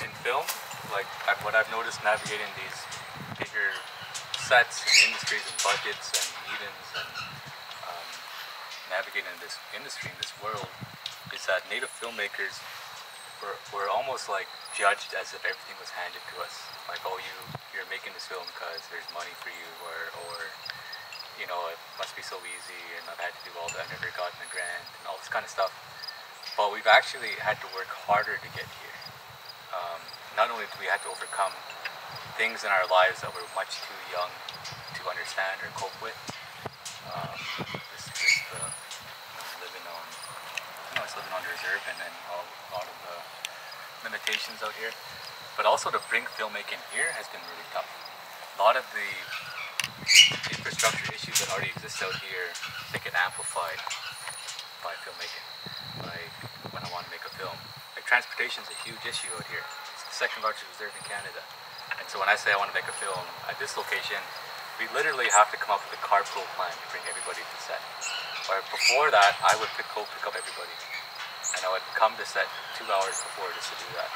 in film, like what I've noticed navigating these bigger sets and industries and budgets and meetings and um, navigating this industry in this world is that native filmmakers were almost like judged as if everything was handed to us. Like, oh, you're making this film because there's money for you, or you know, it must be so easy, and I've had to do all that, I've never gotten a grant, and all this kind of stuff. But we've actually had to work harder to get here. Not only do we have to overcome things in our lives that we're much too young to understand or cope with, living on, it's living on reserve and a lot of the limitations out here. But also to bring filmmaking here has been really tough. A lot of the infrastructure issues that already exist out here, they get amplified by filmmaking. Like when I want to make a film, like transportation is a huge issue out here. It's the second largest reserve in Canada. And so when I say I want to make a film at this location, we literally have to come up with a carpool plan to bring everybody to set. Or before that, I would go pick up everybody. And I would come to set 2 hours before just to do that.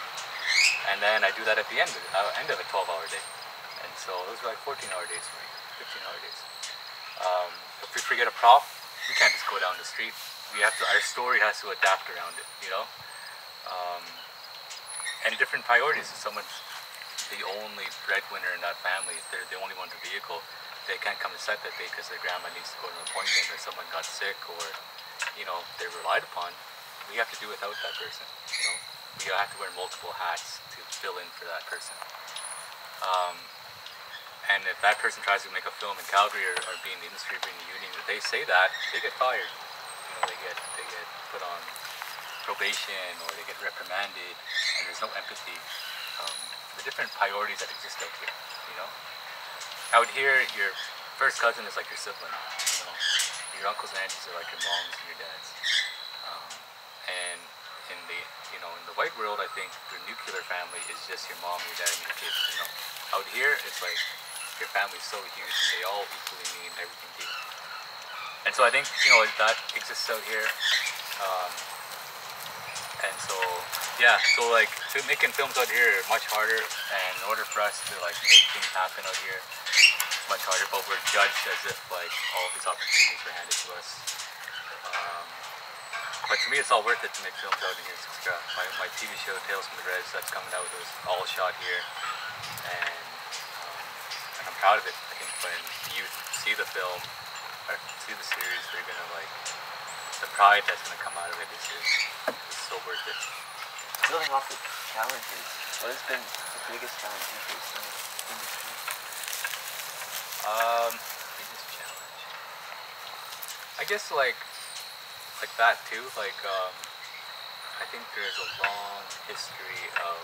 And then I do that at the end of a 12-hour day. And so those are like 14-hour days for me, 15-hour days. If we forget a prop, we can't just go down the street. Our story has to adapt around it, you know? And different priorities. If someone's the only breadwinner in that family, if they're the only one with a vehicle, they can't come to set that day because their grandma needs to go to an appointment or someone got sick or, you know, they're relied upon. We have to do without that person, you know? We have to wear multiple hats to fill in for that person. And if that person tries to make a film in Calgary or be in the industry, be in the union, if they say that, they get fired. You know, they get put on probation or they get reprimanded, and there's no empathy. The different priorities that exist out here, you know. Out here, your first cousin is like your sibling, you know. Your uncles and aunties are like your moms and your dads. And in the white world, I think the nuclear family is just your mom, your dad, and your kids. You know, out here, it's like your family's so huge, and they all equally mean everything to you. And so I think that exists out here. And so like making films out here are much harder, and in order for us to like make things happen out here, it's much harder. But we're judged as if like all these opportunities were handed to us. But to me, it's all worth it to make films out in here. My TV show Tales from the Res that's coming out was all shot here, and I'm proud of it. I think when youth see the film or see the series, they're gonna like the pride that's gonna come out of it is so worth it.
Building off the challenges, what has been the biggest challenge you faced in the industry?
Biggest challenge, I guess like that too. Like I think there's a long history of,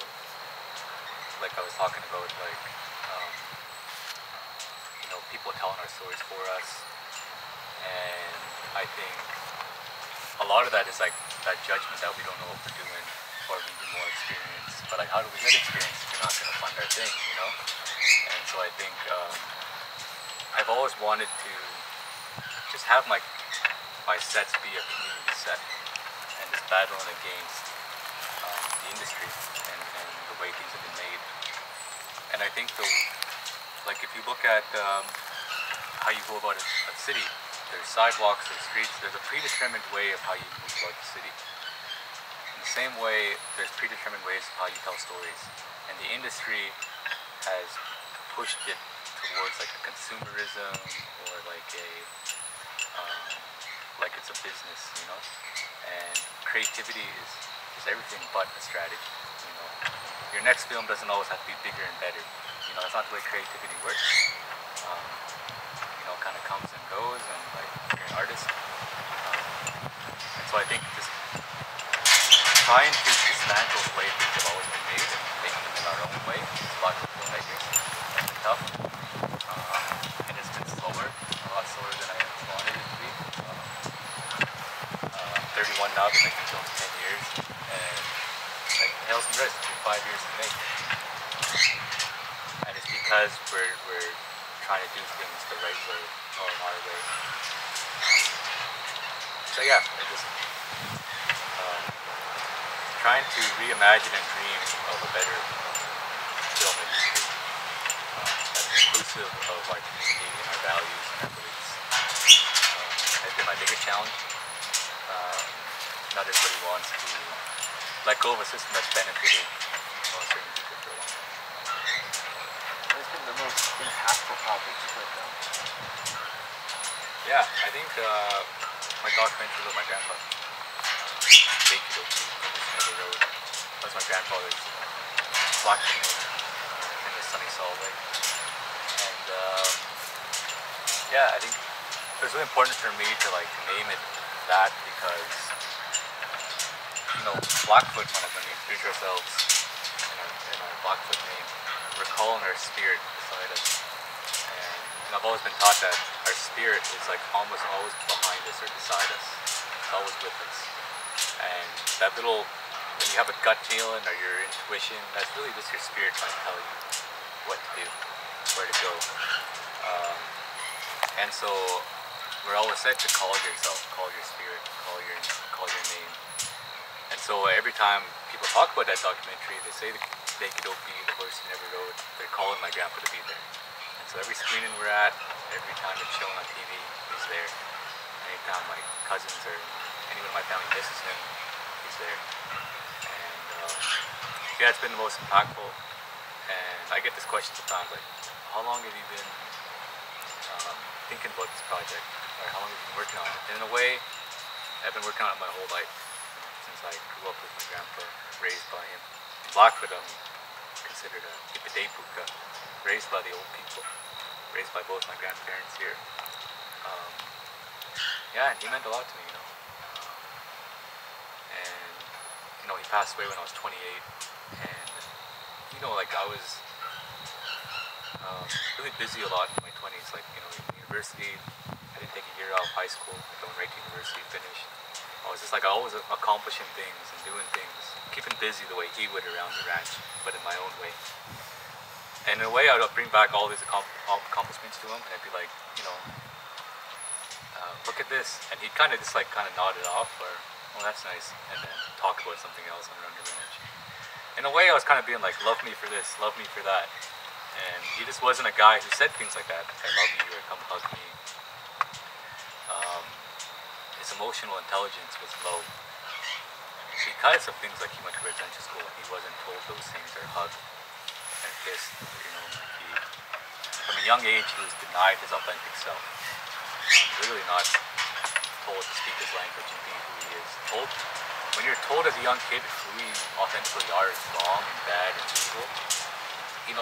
like I was talking about, like people telling our stories for us, and I think a lot of that is like that judgment that we don't know what we're doing, or we need more experience. But like, how do we get experience if we're not going to fund our thing, you know? And so I think I've always wanted to just have my sets be a community set, and just battling against the industry and the way things have been made. And I think if you look at how you go about a city, there's sidewalks, there's streets, there's a predetermined way of how you move about the city. In the same way, there's predetermined ways of how you tell stories. And the industry has pushed it towards like a consumerism, or like it's a business, you know? And creativity is everything but a strategy, you know? Your next film doesn't always have to be bigger and better. You know, that's not the way creativity works. Kind of comes and goes, and like you're an artist. And so I think just trying to dismantle the way things have always been made and make them in our own way as Blackfoot filmmakers has been tough. And it's been slower, a lot slower than I wanted it to be. 31 now, been making films 10 years, and like Tales from the Res took 5 years to make. And it's because we're trying to do things the right way, or in our way. So yeah, trying to reimagine and dream of a better film industry that's inclusive of our community and our values and our beliefs. Has been my biggest challenge. Not everybody wants to let go of a system that's benefited certain people for a long time.
What's been the most impactful project you've worked on?
Yeah, I think my documentary about my grandpa, Siksika Nation Road. That was my grandfather's Blackfoot name, and his Sonny Solway. And yeah, I think it was really important for me to name it that because Blackfoot, when we introduce ourselves in our Blackfoot name, we're calling our spirit beside us. And I've always been taught that our spirit is almost always behind us or beside us. It's always with us. And that little, when you have a gut feeling or your intuition, that's really just your spirit trying to tell you what to do, where to go. And so we're always said to call yourself, call your spirit, call your name. And so every time people talk about that documentary, they say they could be the horse who never rode. They're calling my grandpa to be there. And so every screening we're at, every time it's shown on TV, he's there. Anytime my cousins or anyone in my family misses him, he's there. And yeah, it's been the most impactful. And I get this question sometimes, how long have you been thinking about this project? Or how long have you been working on it? And in a way, I've been working on it my whole life. Since I grew up with my grandpa, raised by him. In Blackfoot, I'm considered a Ipadepuka, raised by the old people, raised by both my grandparents here. Yeah, and he meant a lot to me, and he passed away when I was 28, and I was really busy a lot in my 20s, university. I didn't take a year out of high school, going right to university, finished. I was just always accomplishing things and doing things, keeping busy the way he would around the ranch, but in my own way. And in a way, I would bring back all these accomplishments to him, and I'd be like, look at this, and he'd kind of nod it off, or, oh, that's nice, and then talk about something else on around the ranch. In a way, I was kind of being like, love me for this, love me for that, and he just wasn't a guy who said things like that, I love you, or come hug me. His emotional intelligence was low. Because of things like he went to residential school, he wasn't told those things or hugged and kissed. From a young age, he was denied his authentic self. Literally not told to speak his language and be who he is. When you're told as a young kid who you authentically are is wrong and bad and evil, you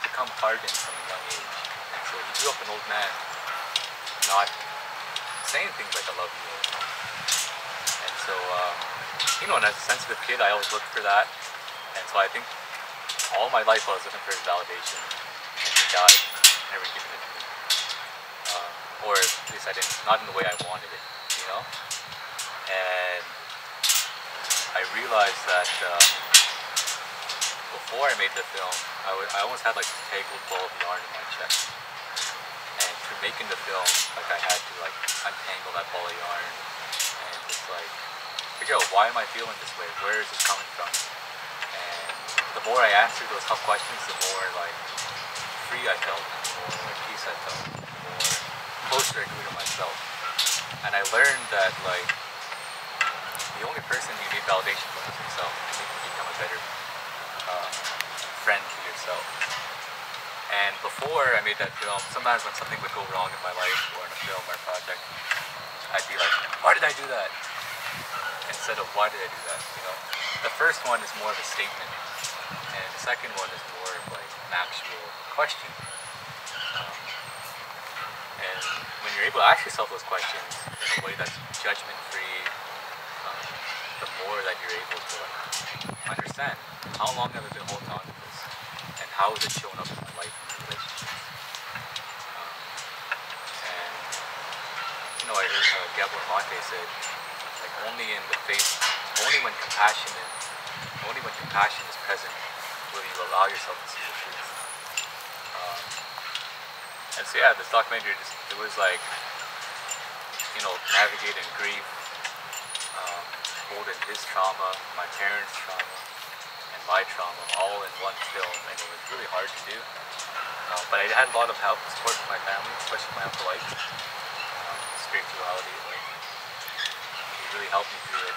become hardened from a young age. And so he grew up an old man, not saying things like I love you all the time. And so, and as a sensitive kid, I always looked for that. And so I think all my life I was looking for his validation. And he died, never giving it to me. Or at least I didn't, not in the way I wanted it, And I realized that before I made the film, I almost had this tangled ball of yarn in my chest. And through making the film, I had to untangle that ball of yarn and just figure out, why am I feeling this way? Where is this coming from? And the more I answered those tough questions, the more free I felt, the more peace I felt, the more closer I grew to myself. And I learned that the only person you need validation from is yourself. You need to become a better friend to yourself. And before I made that film, sometimes when something would go wrong in my life or in a film or a project, I'd be like, why did I do that? Instead of why did I do that, The first one is more of a statement, and the second one is more of an actual question. And when you're able to ask yourself those questions in a way that's judgment-free, the more that you're able to understand, how long have I been holding on to this, and how is it showing up in my life and my relationships. And I heard Gabor Mate said, only when compassion is present will you allow yourself to see the truth. And so yeah, this documentary it was navigating grief, holding his trauma, my parents' trauma, and my trauma all in one film, and it was really hard to do. But I had a lot of help and support from my family, especially my Uncle Ike. Spirituality, like, he really helped me through it.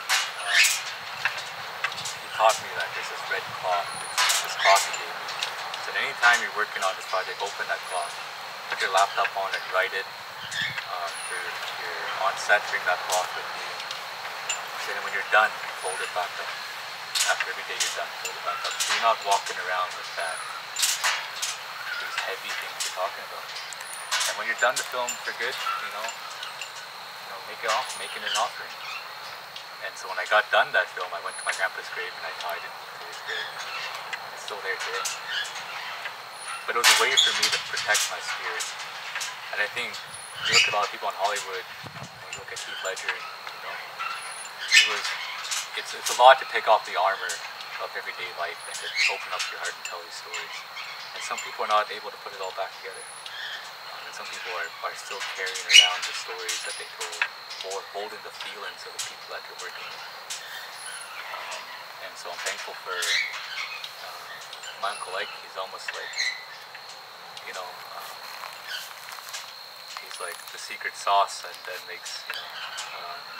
He taught me that there's this red cloth, this cloth he gave me. So anytime you're working on this project, open that cloth, put your laptop on it, write it. You're on set, bring that cloth with you. So then when you're done, fold it back up. After every day you're done, fold it back up. So you're not walking around with these heavy things you're talking about. And when you're done the film for good, making an offering. And so when I got done that film, I went to my grandpa's grave and I tied it to his grave. It's still there today. But it was a way for me to protect my spirit. And I think you look at a lot of people in Hollywood, you look at Heath Ledger, it's a lot to take off the armor of everyday life and to open up your heart and tell these stories. And some people are not able to put it all back together. And some people are still carrying around the stories that they told, or holding the feelings of the people that they're working with. And so I'm thankful for my Uncle Ike. He's almost like, he's like the secret sauce that makes,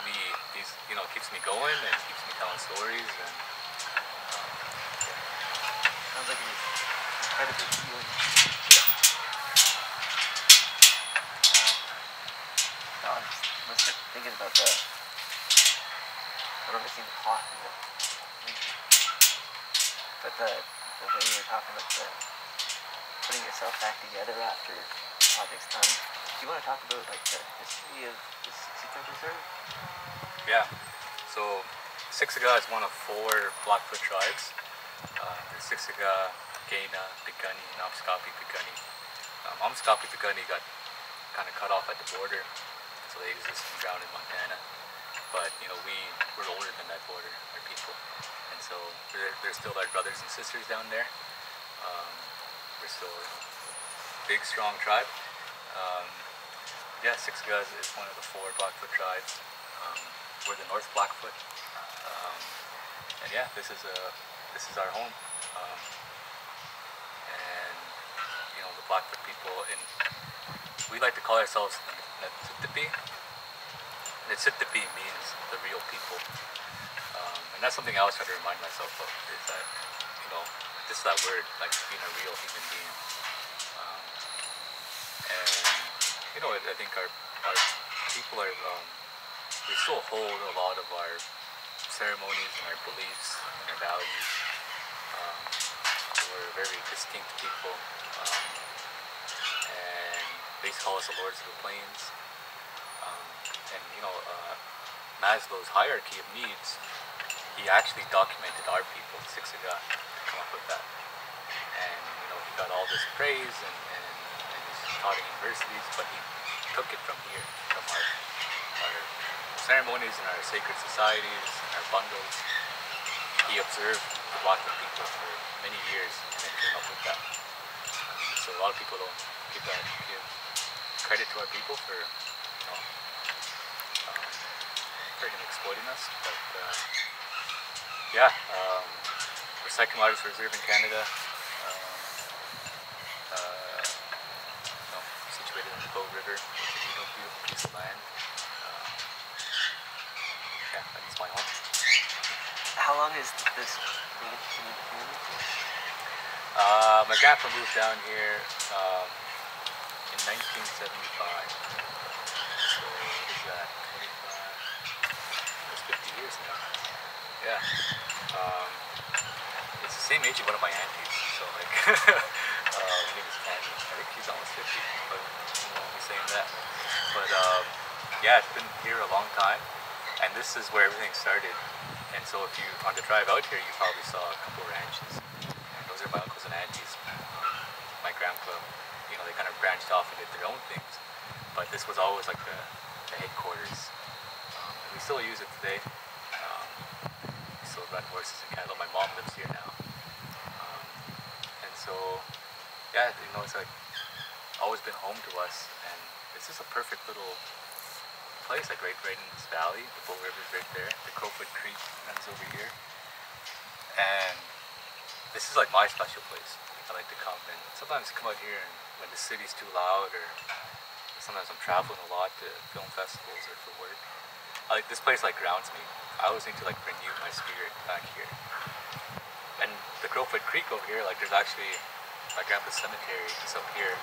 me, keeps me going and keeps me telling stories. And
sounds like it's incredibly healing. I was thinking about I've never seen the cloth in it. But the way you were talking about putting yourself back together after the project's done. Do you want to talk about the history of the Siksika Reserve?
Yeah. So Siksika is one of 4 Blackfoot tribes. There's Siksika, Gaina, Piikani, and Piikani. Piikani got kind of cut off at the border, so they exist in ground in Montana. But we're older than that border, our people, and so they're still our brothers and sisters down there. We're still a big, strong tribe. Siksika is one of the 4 Blackfoot tribes. We're the North Blackfoot, and this is our home. And the Blackfoot people, and we like to call ourselves Netsitipi. Netsitipi means the real people, and that's something I always try to remind myself of. Is that just that word, like being a real human being. And I think our people are we still hold a lot of our ceremonies and our beliefs and our values. We're a very distinct people, and they call us the Lords of the Plains. Maslow's hierarchy of needs, he actually documented our people, Siksika, to come up with that. And he got all this praise and he's taught in universities, but he took it from here, from our ceremonies and our sacred societies and our bundles. He observed the Blackfoot people for many years and then came up with that. So a lot of people don't give credit to our people for him exploiting us, but we're second largest reserve in Canada, situated on the Bow River, which is a beautiful piece of land. That's my home.
How long has this been in the community?
My grandpa moved down here in 1975. So what is that? 50 years now. Yeah. It's the same age of one of my aunties. So her name is Tammy. I think she's almost 50, but we're saying that. But it's been here a long time, and this is where everything started. And so if you on the drive out here, you probably saw a couple of ranches. And those are my uncles and aunties. My grandpa, they kind of branched off and did their own things, but this was always like the headquarters. We still use it today. We still run horses and cattle. My mom lives here now. And so, it's like always been home to us. And it's just a perfect little place, like right in this valley. The Bull River's right there. The Crowfoot Creek runs over here. And this is like my special place. I like to come, and sometimes come out here and when the city's too loud, or sometimes I'm traveling a lot to film festivals or for work. I like this place, like grounds me. I always need to like renew my spirit back here. And the Crowfoot Creek over here, like there's actually my grandpa's cemetery is up here.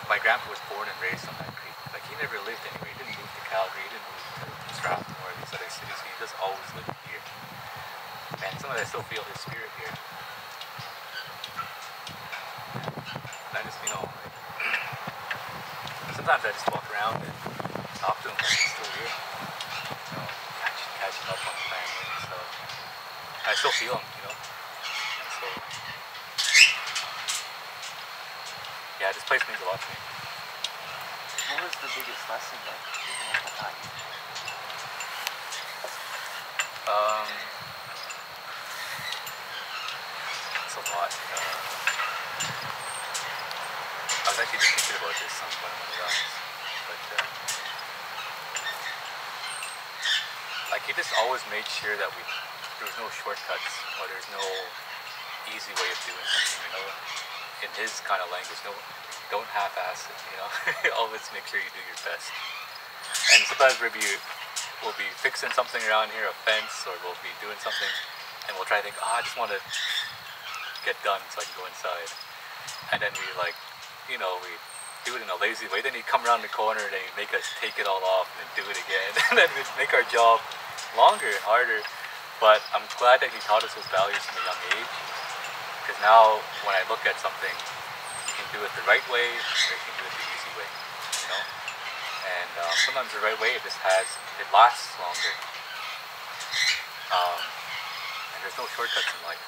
My grandpa was born and raised on that creek. Like he never lived anywhere. He didn't move to Calgary. He didn't move to Strathmore or these other cities. He just always lived here. And sometimes I still feel his spirit here. And I just, like, sometimes I just walk around and talk to him like he's still here. Catching up on the family and stuff. I still feel him, And so, yeah, this place means a lot to me.
What was the biggest lesson that you taught you?
It's a lot. I was actually just thinking about this on one of my runs, but like he just always made sure that there was no shortcuts, or there's no easy way of doing something, In his kind of language, don't half-ass it, Always make sure you do your best. And sometimes we'll be fixing something around here, a fence, or we'll be doing something, and we'll try to think, I just want to get done so I can go inside. And then we we do it in a lazy way. Then he'd come around the corner and he'd make us take it all off and then do it again. And then we'd make our job longer and harder. But I'm glad that he taught us those values from a young age. Because now when I look at something, you can do it the right way, or you can do it the easy way, And sometimes the right way, it lasts longer. And there's no shortcuts in life.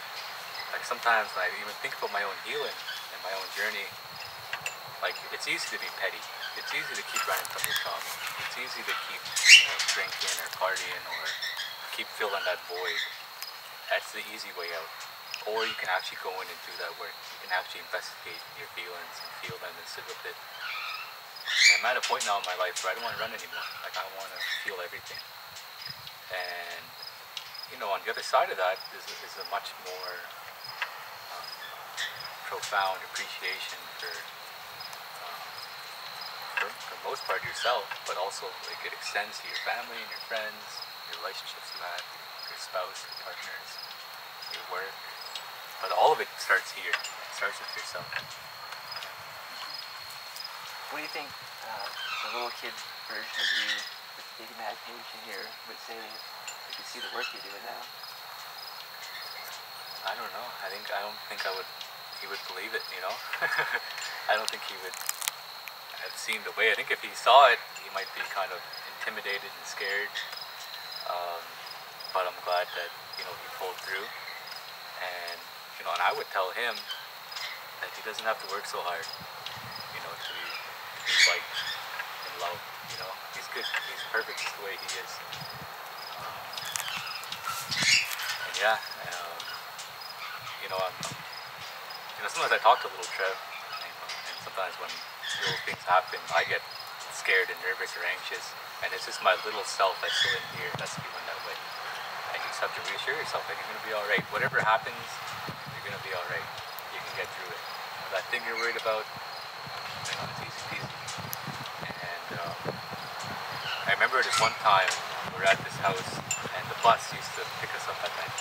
Like sometimes when I even think about my own healing and my own journey, like it's easy to be petty. It's easy to keep running from your trauma. It's easy to keep drinking or partying or keep filling that void. That's the easy way out. Or you can actually go in and do that work. You can actually investigate your feelings and feel them and sit with it. And I'm at a point now in my life where I don't want to run anymore. Like I want to feel everything. And on the other side of that is a much more profound appreciation for most part yourself, but also it extends to your family and your friends, your relationships you have, your spouse, your partners, your work. But all of it starts here. It starts with yourself.
What do you think the little kid version of you with big imagination here would say if you could see the work you're doing now?
I don't know. I don't think he would believe it, I don't think he would have seen the way. I think if he saw it, he might be kind of intimidated and scared. But I'm glad that, he pulled through. And, and I would tell him that he doesn't have to work so hard, to be liked and loved, He's good. He's perfect just the way he is. And yeah, sometimes I talk to little Trev, and sometimes when little things happen, I get scared and nervous or anxious, and it's just my little self that's still in here that's feeling that way. And you just have to reassure yourself that you're going to be alright. Whatever happens, you're going to be alright. You can get through it. That thing you're worried about, it's easy peasy. And I remember this one time, we were at this house, and the bus used to pick us up at night,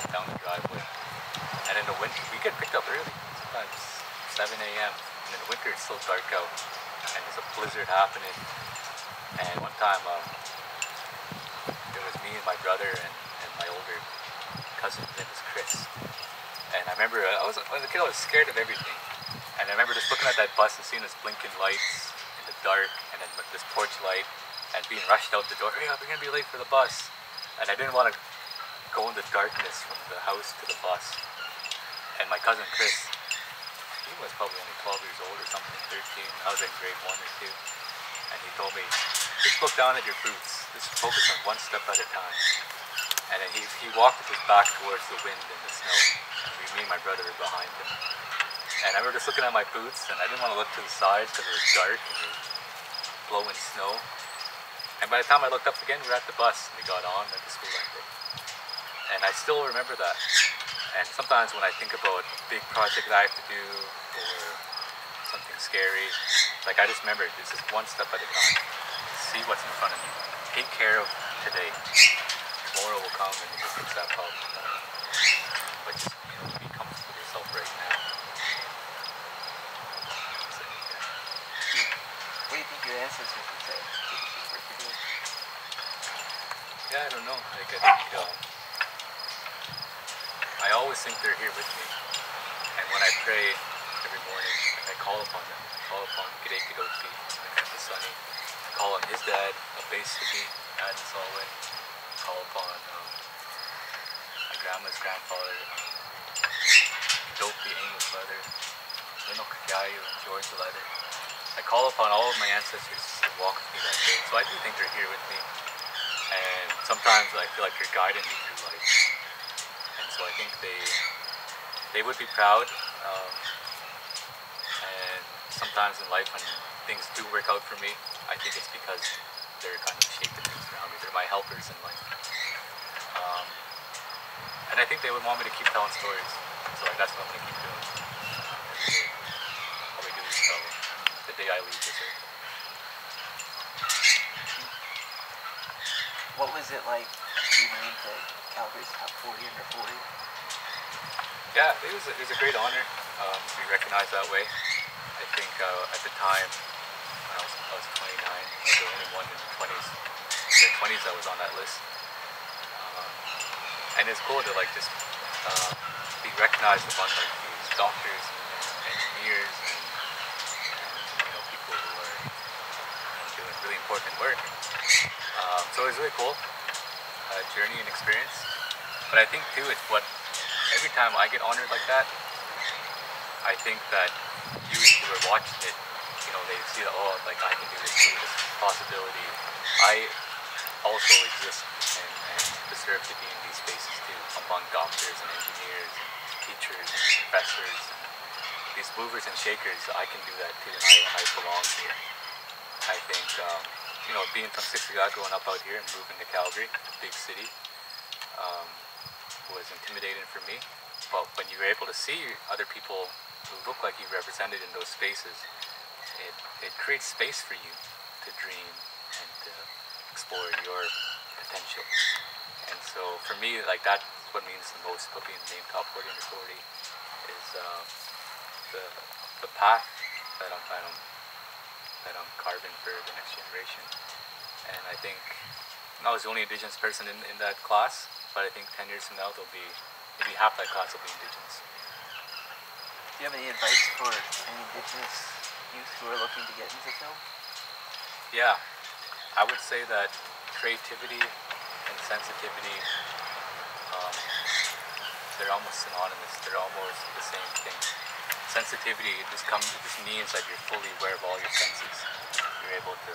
down the driveway. And in the winter, we get picked up early, sometimes 7 a.m. And in the winter, it's still dark out, and there's a blizzard happening. And one time, it was me and my brother and my older cousin, his name was Chris. And I remember, as a kid, I was scared of everything. And I remember just looking at that bus and seeing this blinking lights in the dark, and then this porch light, and being rushed out the door. Hey, we're gonna be late for the bus. And I didn't want to go in the darkness from the house to the bus. And my cousin Chris, he was probably only 12 years old or something, 13. I was in grade 1 or 2. And he told me, just look down at your boots. Just focus on one step at a time. And then he walked with his back towards the wind and the snow. And me and my brother were behind him. And I remember just looking at my boots, and I didn't want to look to the sides because it was dark and it was blowing snow. And by the time I looked up again, we were at the bus, and we got on at the school that day. And I still remember that. And sometimes when I think about a big project that I have to do, or something scary, like I just remember, this is one step at a time. See what's in front of you. Take care of today. Tomorrow will come and you will fix that problem tomorrow. But just, be comfortable with yourself right now. That's it, yeah.
What do you think your ancestors would say?
Yeah, I don't know. Like, I think, I always think they're here with me. And when I pray every morning, I call upon them. I call upon G'day Kidoki, my grandpa Sonny. I call on his dad, Abesibi, Trevor Solway. I call upon my grandma's grandfather, Kidoki, Amy's mother, Lino Kakayu, and George the Leather. I call upon all of my ancestors to walk with me that day. So I do think they're here with me. And sometimes I feel like they're guiding me through life. And so I think they would be proud. And sometimes in life when things do work out for me, I think it's because they're kind of shaping things around me. They're my helpers in life. And I think they would want me to keep telling stories. So like that's what I'm going to keep doing every day. All we do is tell the day I leave this earth.
What was it like being named to Calgary's Top 40 under 40?
Yeah, it was a great honor to be recognized that way. I think at the time when I was 29, I was the only one in the 20s that was on that list. And it's cool to like just be recognized among like these doctors and engineers and people who are doing really important work. So it was really cool journey and experience. But I think too, it's what every time I get honored like that, I think that youth who are watching it, they see that, oh, like I can do this too, this is a possibility. I also exist and deserve to be in these spaces too, among doctors and engineers and teachers and professors and these movers and shakers. I can do that too, and I belong here. I think, being from Siksika, growing up out here and moving to Calgary, a big city, was intimidating for me. But when you were able to see other people who look like you represented in those spaces, it creates space for you to dream and to explore your potential. And so for me, like that's what means the most about being named Top 40 under 40 is the path that I'm carving for the next generation. And I think I was the only Indigenous person in that class, but I think 10 years from now there'll be maybe half that class will be Indigenous.
Do you have any advice for any Indigenous youth who are looking to get into film?
Yeah, I would say that creativity and sensitivity, they're almost synonymous. They're almost the same thing. Sensitivity, it just means that you're fully aware of all your senses. You're able to,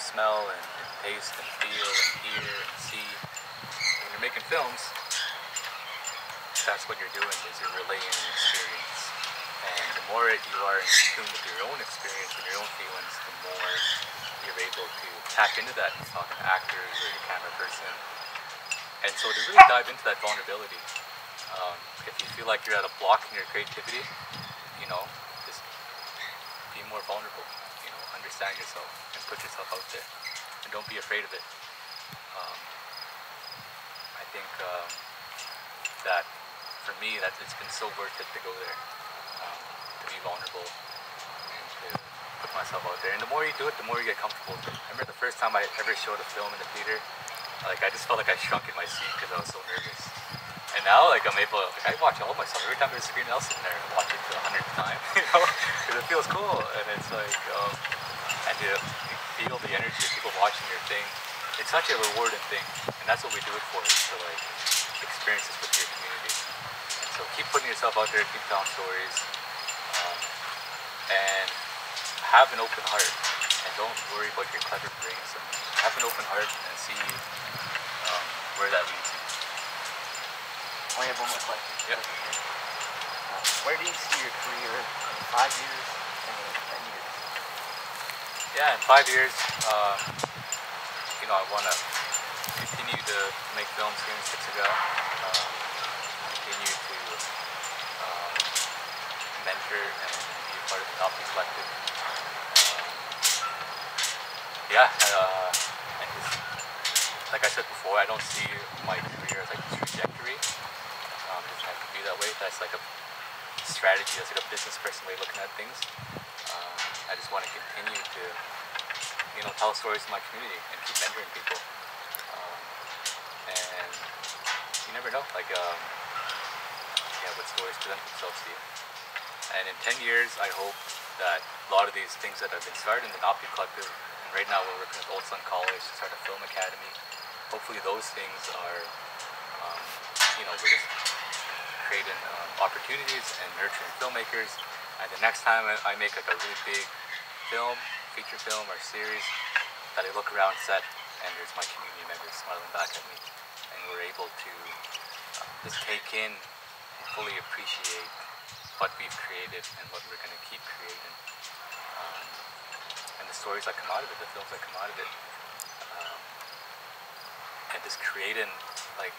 smell and taste and feel and hear and see. When you're making films, that's what you're doing, is you're relaying an experience. And the more you are in tune with your own experience and your own feelings, the more you're able to tap into that. You're talking to actors or your camera person. And so to really dive into that vulnerability, if you feel like you're at a block in your creativity, just be more vulnerable, understand yourself and put yourself out there. And don't be afraid of it. I think that for me, that it's been so worth it to go there, to be vulnerable and to put myself out there. And the more you do it, the more you get comfortable with it. I remember the first time I ever showed a film in the theater, I just felt like I shrunk in my seat because I was so nervous. And now, I'm able, I watch all myself. Every time there's a screen, I'll sit there and watch it for the 100th time, because it feels cool. And it's like, and to feel the energy of people watching your thing, it's such a rewarding thing. And that's what we do it for, is to experience this with your community. And so keep putting yourself out there, keep telling stories, and have an open heart. And don't worry about your clever brains. And have an open heart and see where that leads you.
I have one more question.
Yep.
Where do you see your career in 5 years and in 10 years?
Yeah, in 5 years, I want to continue to make films here in Siksika, continue to um, mentor and be a part of the Doppy Collective. Yeah, and just, like I said before, I don't see my career as like a trajectory. It doesn't have to be that way. That's like a strategy, that's like a business person way of looking at things. I just want to continue to, tell stories to my community and keep mentoring people. And you never know, like, what stories present themselves to you. And in 10 years, I hope that a lot of these things that have been started in the Doppy Collective, and right now we're working with Old Sun College to start a film academy. Hopefully those things are, we're just creating opportunities and nurturing filmmakers. And the next time I make like a really big film, feature film or series, that I look around set and there's my community members smiling back at me, and we're able to just take in and fully appreciate what we've created and what we're going to keep creating, and the stories that come out of it, the films that come out of it, and just creating like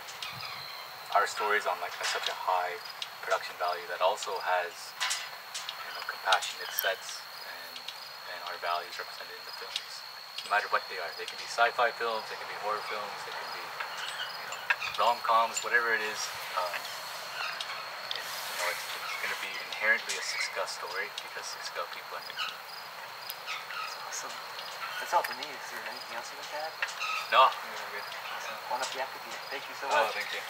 our stories on like such a high production value that also has compassionate sets and our values represented in the films, no matter what they are. They can be sci-fi films, they can be horror films, they can be rom-coms, whatever it is. It's going to be inherently a Siksika story because Siksika people are making it.
Awesome. That's all for me. Is there anything else you want to add?
No, I'm good.
Awesome. Bon appetit. Thank you so
Oh,
much.
thank you.